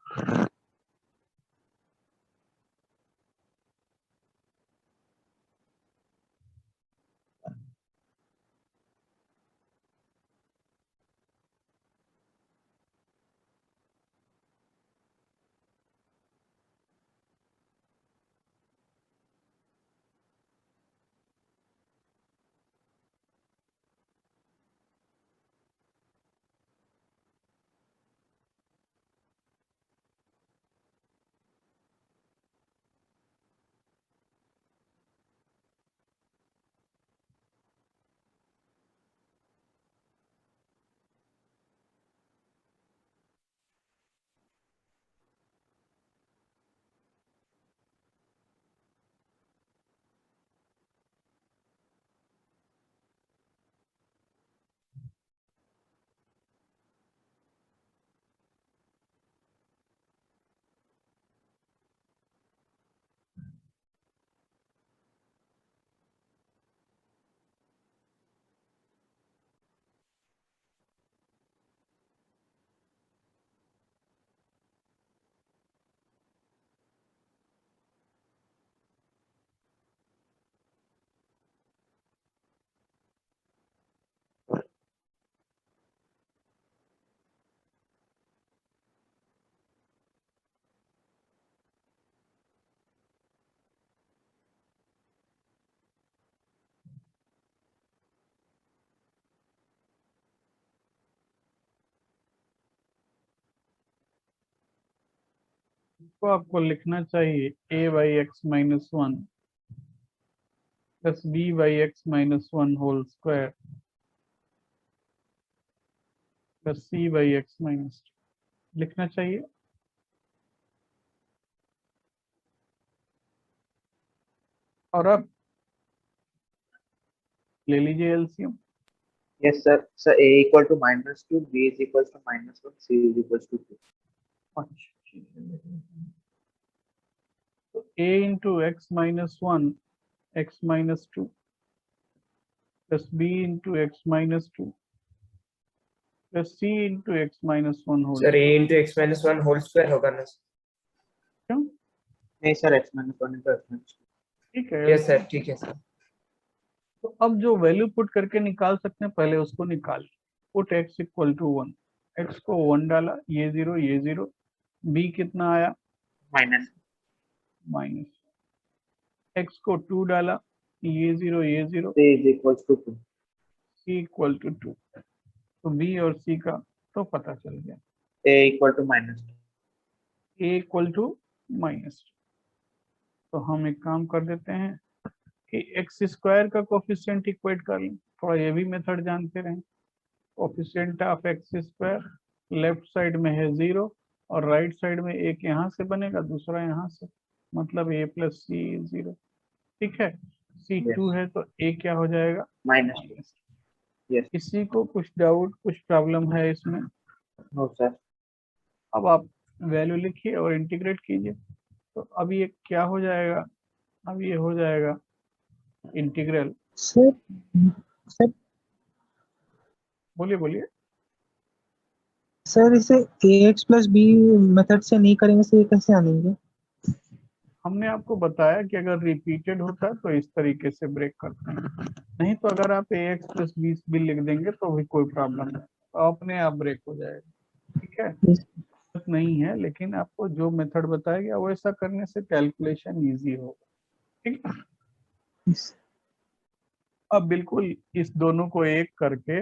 तो आपको लिखना चाहिए a by x minus one plus b by x minus one whole square plus c by x minus लिखना चाहिए। और अब ले लीजिए LCM. Yes, sir. So a equal to -2, b is equal to -1, c is equal to 2. तो a into x minus one x minus two plus b into x minus two plus c into x minus one whole sir a into x minus 1 whole square होगा ना? क्यों? नहीं sir, x -1 into x -2. ठीक है। Yes sir, ठीक है sir. तो अब जो वैल्यू पुट करके निकाल सकते हैं पहले उसको निकाल। Put x equal to one, x को वन डाला, ये जीरो, b कितना आया Minus. माइनस, एक्स को टू डाला, ये zero c is equal to 2. c equal to two. तो b और c का तो पता चल गया, a equal to -2. a equal to minus. तो हम एक काम कर देते हैं कि एक्स स्क्वायर का कोफिशिएंट इक्वेट कर लें, थोड़ा ये भी मेथड जानते रहें। Coefficient of x square left side में है जीरो और राइट साइड में एक यहाँ से बनेगा, दूसरा यहाँ से, मतलब a प्लस सी जीरो। ठीक है, c टू है तो a क्या हो जाएगा -2. Yes. किसी को कुछ डाउट कुछ प्रॉब्लम है इसमें? No sir. अब आप वैल्यू लिखिए और इंटीग्रेट कीजिए। तो अब ये क्या हो जाएगा, अब ये हो जाएगा इंटीग्रल। सर सर बोलिए बोलिए। सर इसे ax प्लस बी मेथड से नहीं करेंगे तो ये कैसे आनेंगे? हमने आपको बताया कि अगर रिपीटेड होता है तो इस तरीके से ब्रेक करते हैं, नहीं तो अगर आप ax प्लस बी भी लिख देंगे तो भी कोई प्रॉब्लम नहीं, तो अपने आप ब्रेक हो जाएगा। ठीक है, जरूरत नहीं है, लेकिन आपको जो मेथड बताया गया वैसा करने से कैलकुलेशन इजी होगा। ठीक है, अब बिल्कुल इस दोनों को एक करके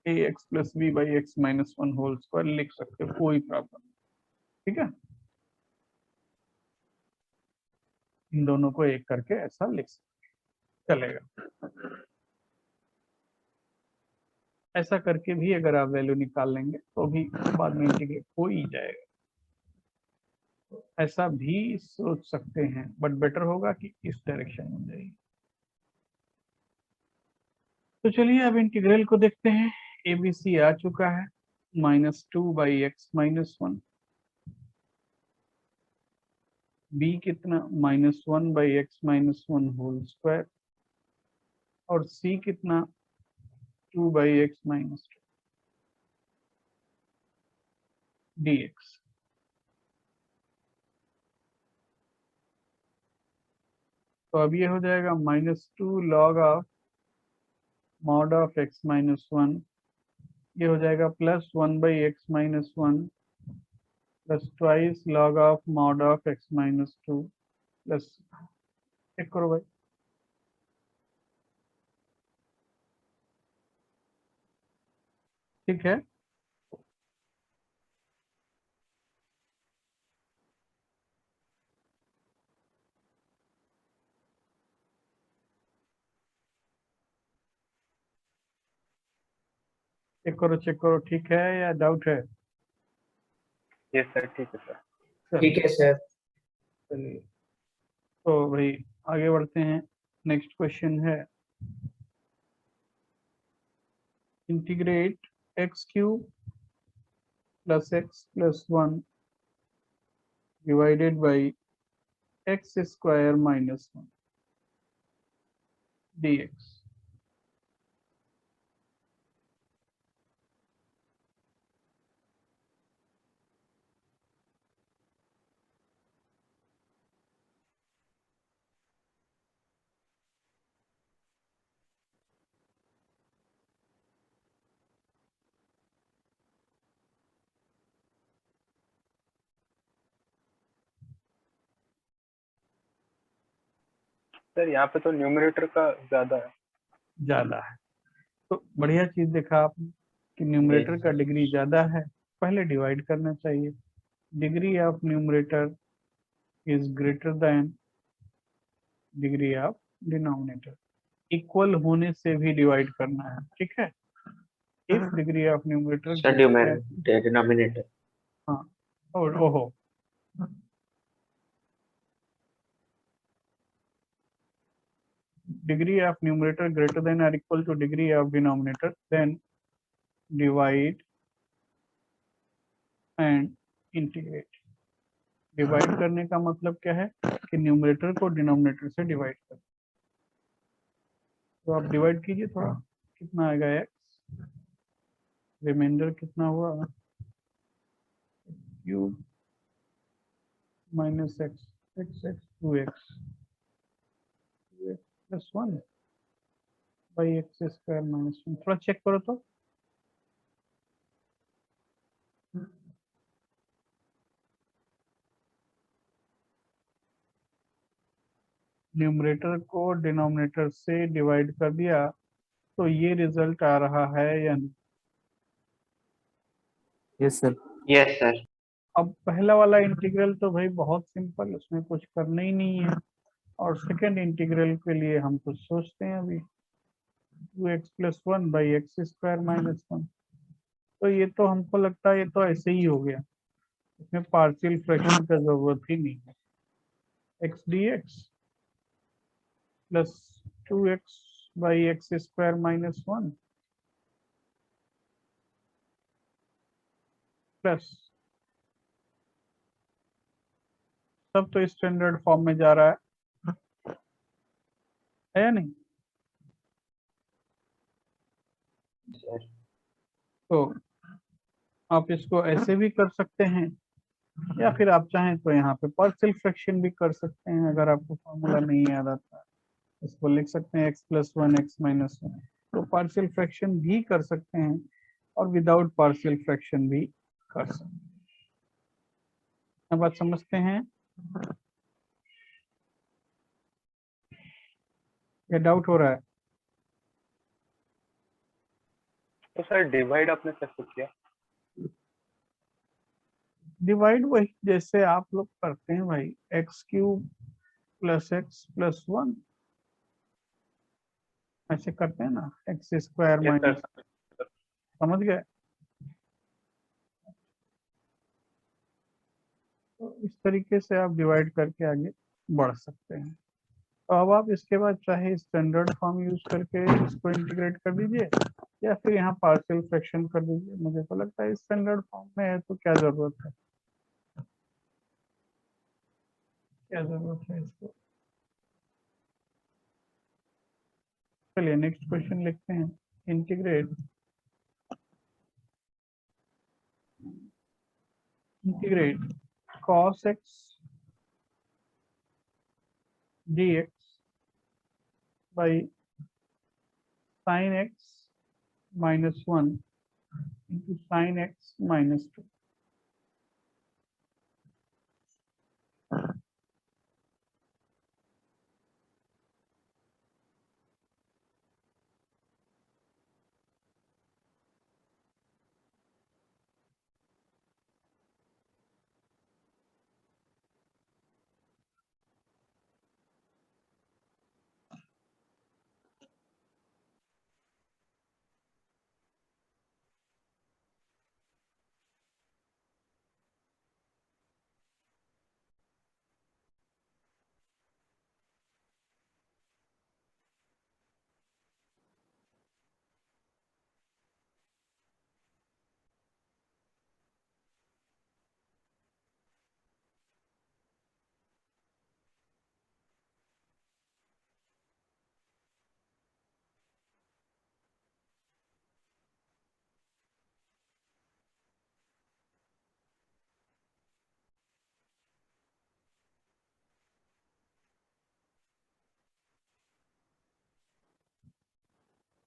ax plus b by x minus one whole square लिख सकते हो, कोई प्रॉब्लम नहीं। ठीक है, इन दोनों को एक करके ऐसा लिख सकते, चलेगा। ऐसा करके भी अगर आप वैल्यू निकाल लेंगे तो भी बाद में इंटीग्रेट हो ही जाएगा। ऐसा भी सोच सकते हैं, बट बेटर होगा कि इस डायरेक्शन में जाइए। तो चलिए अब इंटीग्रल को देखते हैं। एबीसी आ चुका है, -2 by x minus one, b कितना -1 by x minus one whole square, और सी कितना 2 by x minus two dx। तो अब ये हो जाएगा -2 log of mod of x minus one, ये हो जाएगा +1 by x minus one plus twice log of mod of x minus two plus, check करो भाई, ठीक है। चेक करो ठीक है या डाउट है? यस सर, ठीक है सर। ठीक है सर। चलिए तो भाई आगे बढ़ते हैं। नेक्स्ट क्वेश्चन है integrate x cube plus x plus one divided by x square minus one dx। Sir यहाँ पे तो न्यूमरेटर का ज्यादा है। ज्यादा है तो बढ़िया चीज देखा आपने कि न्यूमरेटर का डिग्री ज्यादा है, पहले डिवाइड करना चाहिए। Degree of numerator is greater than degree of denominator. Equal होने से भी डिवाइड करना है, ठीक है। If degree of numerator denominator हाँ, और ओहो degree of numerator greater than or equal to degree of denominator, then divide and integrate। Divide करने का मतलब क्या है कि न्यूमरेटर को डिनोमिनेटर से डिवाइड कर। तो आप डिवाइड कीजिए थोड़ा, कितना आएगा x, रिमाइंडर कितना हुआ cube minus x, x x 2x plus 1 by x square minus 1। थोड़ा चेक करो तो न्यूमरेटर को डिनोमिनेटर से डिवाइड कर दिया तो ये रिजल्ट आ रहा है या नहीं? Yes sir. Yes sir. अब पहला वाला इंटीग्रल तो भाई बहुत सिंपल, उसमें कुछ करना ही नहीं है। और सेकंड इंटीग्रल के लिए हम कुछ सोचते हैं अभी, 2x plus 1 by x square minus 1। तो ये तो हमको लगता है ये तो ऐसे ही हो गया, इसमें पार्शियल फ्रैक्शन का जरूरत ही नहीं है। X D x plus 2x by x square minus 1 plus सब तो स्टैंडर्ड फॉर्म में जा रहा है या नहीं? तो आप इसको ऐसे भी कर सकते हैं या फिर आप चाहें तो यहाँ पे पार्शियल फ्रैक्शन भी कर सकते हैं। अगर आपको फॉर्मूला नहीं याद आता इसको लिख सकते हैं x प्लस 1 एक्स माइनस 1। तो पार्शियल फ्रैक्शन भी कर सकते हैं और विदाउट पार्शियल फ्रैक्शन भी कर सकते हैं। बात समझते हैं या डाउट हो रहा है? तो सर डिवाइड आपने कैसे किया? डिवाइड वही जैसे आप लोग करते हैं भाई, x cube plus x plus 1 ऐसे करते हैं ना, x square yes minus, sir. समझ गए? तो इस तरीके से आप डिवाइड करके आगे बढ़ सकते हैं। तो अब आप इसके बाद चाहे स्टैंडर्ड फॉर्म यूज करके इसको इंटीग्रेट कर दीजिए या फिर यहाँ पार्शियल फ्रैक्शन कर दीजिए। मुझे तो लगता है स्टैंडर्ड फॉर्म में है तो क्या जरूरत है, क्या जरूरत है इसको। चलिए नेक्स्ट क्वेश्चन लिखते हैं। Integrate cos x dx by sin x minus 1 into sin x minus 2।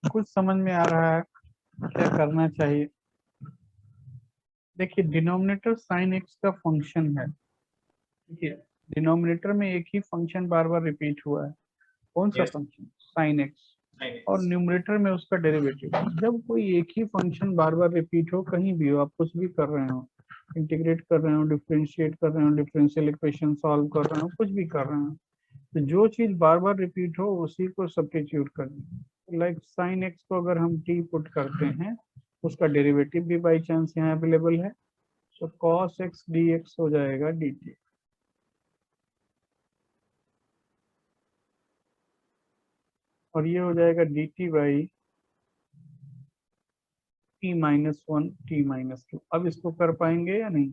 कुछ समझ में आ रहा है क्या करना चाहिए? देखिए डिनोमिनेटर sin x का फंक्शन है, देखिए डिनोमिनेटर में एक ही फंक्शन बार बार रिपीट हुआ है। कौन सा फंक्शन? sin x। और न्यूमरेटर में उसका डेरिवेटिव। जब कोई एक ही फंक्शन बार बार रिपीट हो, कहीं भी हो, आप कुछ भी कर रहे हो, इंटीग्रेट कर रहे हो, डिफरेंशिएट कर रहे हो, डिफरेंशियल इक्वेशन सॉल्व कर रहे हो, कुछ भी कर रहे हो, तो जो चीज बार बार रिपीट हो उसी को सब्स्टिट्यूट करना। लाइक साइन एक्स को अगर हम टी पुट करते हैं, उसका डेरिवेटिव भी बाई चांस यहाँ अवेलेबल है, तो cos x dx हो जाएगा dt। और ये हो जाएगा dt by t minus 1 t minus 2। अब इसको कर पाएंगे या नहीं?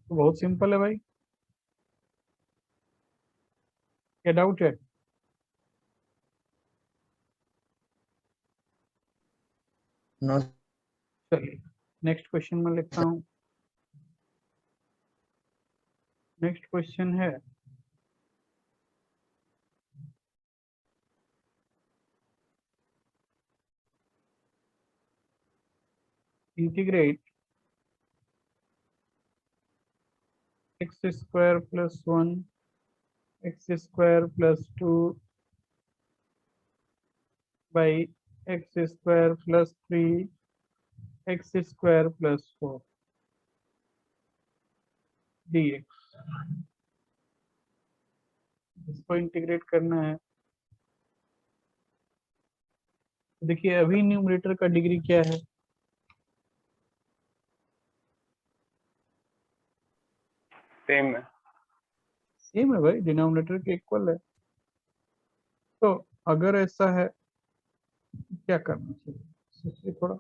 तो बहुत सिंपल है भाई, क्या डाउट है? नो चलिए नेक्स्ट क्वेश्चन में लिखता हूँ। नेक्स्ट क्वेश्चन है integrate x square plus 1 x square plus 2 by x square plus 3 x square plus 4 dx। इसको इंटीग्रेट करना है। देखिए अभी न्यूमरेटर का डिग्री क्या है? सेम है। सेम है भाई, डिनोमिनेटर के इक्वल है। तो अगर ऐसा है क्या करना चाहिए? सोचिए थोड़ा।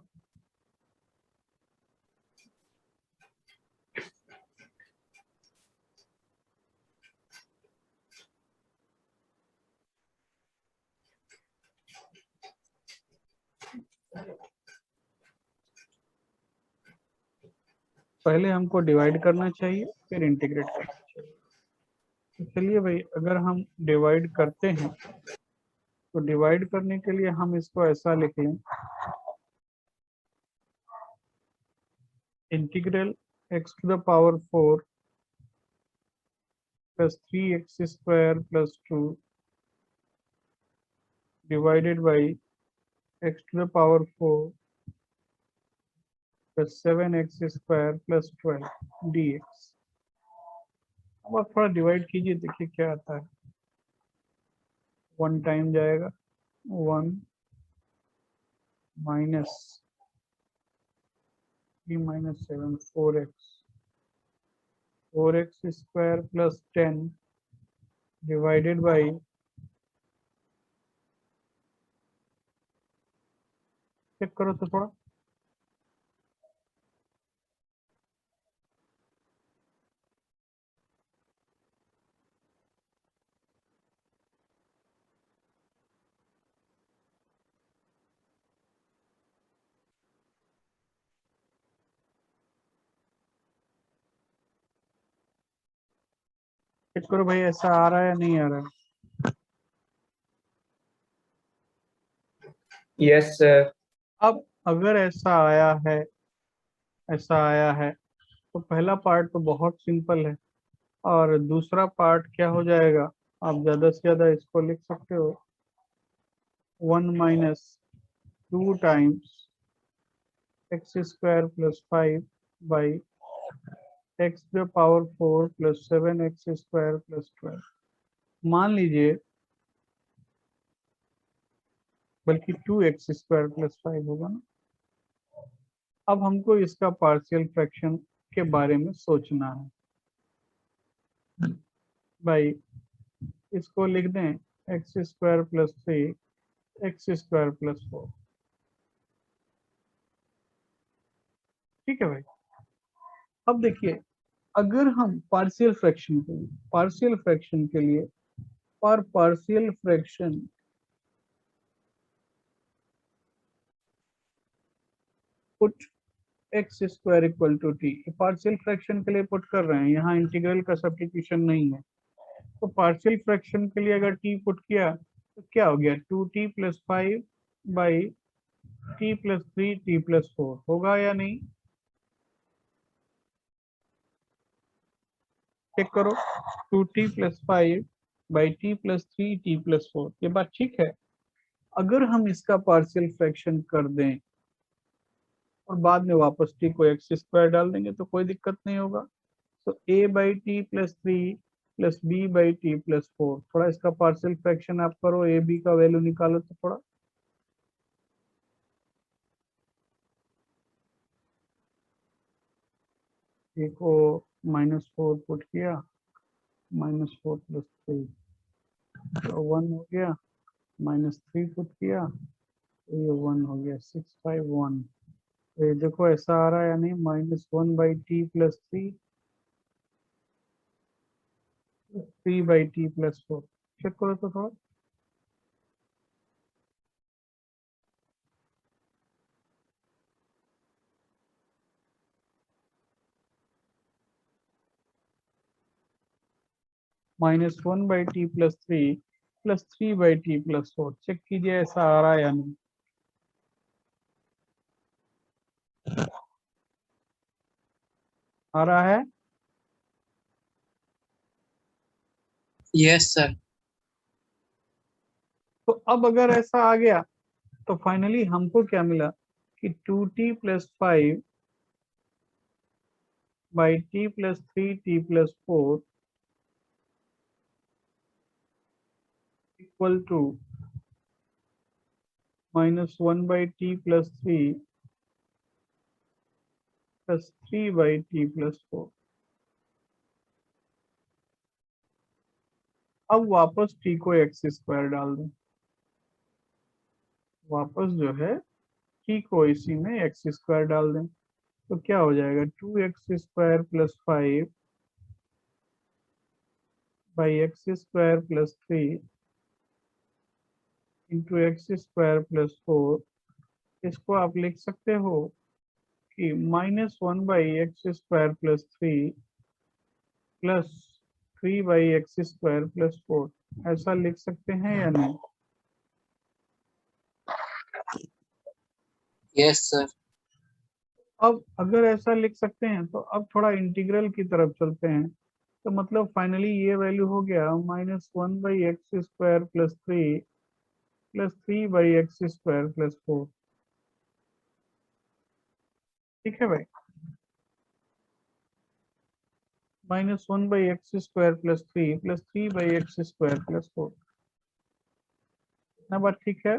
पहले हमको डिवाइड करना चाहिए, फिर इंटीग्रेट करना चाहिए। तो चलिए भाई, अगर हम डिवाइड करते हैं तो डिवाइड करने के लिए हम इसको ऐसा लिख लें, integral x to the power 4 plus 3x square plus 2 divided by x to the power 4 plus 7x square plus 12 dx। अब आप थोड़ा डिवाइड कीजिए, देखिए क्या आता है। 1 टाइम जाएगा, 1 minus 3 minus 7 4x square plus 10 divided by check करो तो थोड़ा। चेक करो भाई, ऐसा आ रहा है या नहीं आ रहा है? Yes sir. अब अगर ऐसा आया है तो पहला पार्ट तो बहुत सिंपल है, और दूसरा पार्ट क्या हो जाएगा? आप ज्यादा से ज्यादा इसको लिख सकते हो 1 minus 2 times x square plus 5 by x to the power 4 plus 7x square plus 12। मान लीजिए, बल्कि 2x स्क्वायर प्लस 5 होगा ना। अब हमको इसका पार्शियल फ्रैक्शन के बारे में सोचना है भाई। इसको लिख दें x square plus 3 x square plus 4। ठीक है भाई। अब देखिए, अगर हम पार्शियल फ्रैक्शन के लिए और partial fraction put x square equal to t, partial fraction के लिए पुट कर रहे हैं, यहाँ इंटीग्रल का सब्स्टिट्यूशन नहीं है। तो पार्शियल फ्रैक्शन के लिए अगर टी पुट किया तो क्या हो गया? 2t plus 5 by t plus 3 t plus 4 होगा या नहीं? चेक करो, 2t plus 5 by t plus 3 t plus 4, ये बात ठीक है। अगर हम इसका पार्शियल फ्रैक्शन कर दें और बाद में वापस टी को एक्स स्क्वायर डाल देंगे तो कोई दिक्कत नहीं होगा। तो a by t plus 3 plus b by t plus 4, थोड़ा इसका पार्शियल फ्रैक्शन आप करो, ए बी का वैल्यू निकालो तो थोड़ा। ए को -4 पुट किया, -4 प्लस 3 तो 1 हो गया, -3 पुट किया तो ये 1 हो गया, 651। तो ये देखो ऐसा आ रहा है, यानी -1 by t plus 3, 3 by t plus 4। Check करो तो थोड़ा। -1 by t plus 3 plus 3 by t plus 4, check कीजिए ऐसा आ रहा है या नहीं। आ रहा है? Yes, sir. तो अब अगर ऐसा आ गया तो फाइनली हमको क्या मिला कि 2t plus 5 by t plus 3t plus 4 equal to -1 by t plus 3 plus 3 by t plus 4। अब वापस t को एक्स स्क्वायर डाल दें, वापस जो है t को इसी में एक्स स्क्वायर डाल दें तो क्या हो जाएगा, 2x square plus 5 by x square plus 3 into x square plus 4। इसको आप लिख सकते हो कि -1 by x square plus 3 plus 3 by x square plus 4, ऐसा लिख सकते हैं या नहीं? Yes, sir. अब अगर ऐसा लिख सकते हैं तो अब थोड़ा इंटीग्रल की तरफ चलते हैं। तो मतलब फाइनली ये वैल्यू हो गया -1 by x square plus 3 plus 3 by x square plus 4। ठीक है भाई, -1 by x square plus 3 plus 3 by x square plus 4। ना बात ठीक है?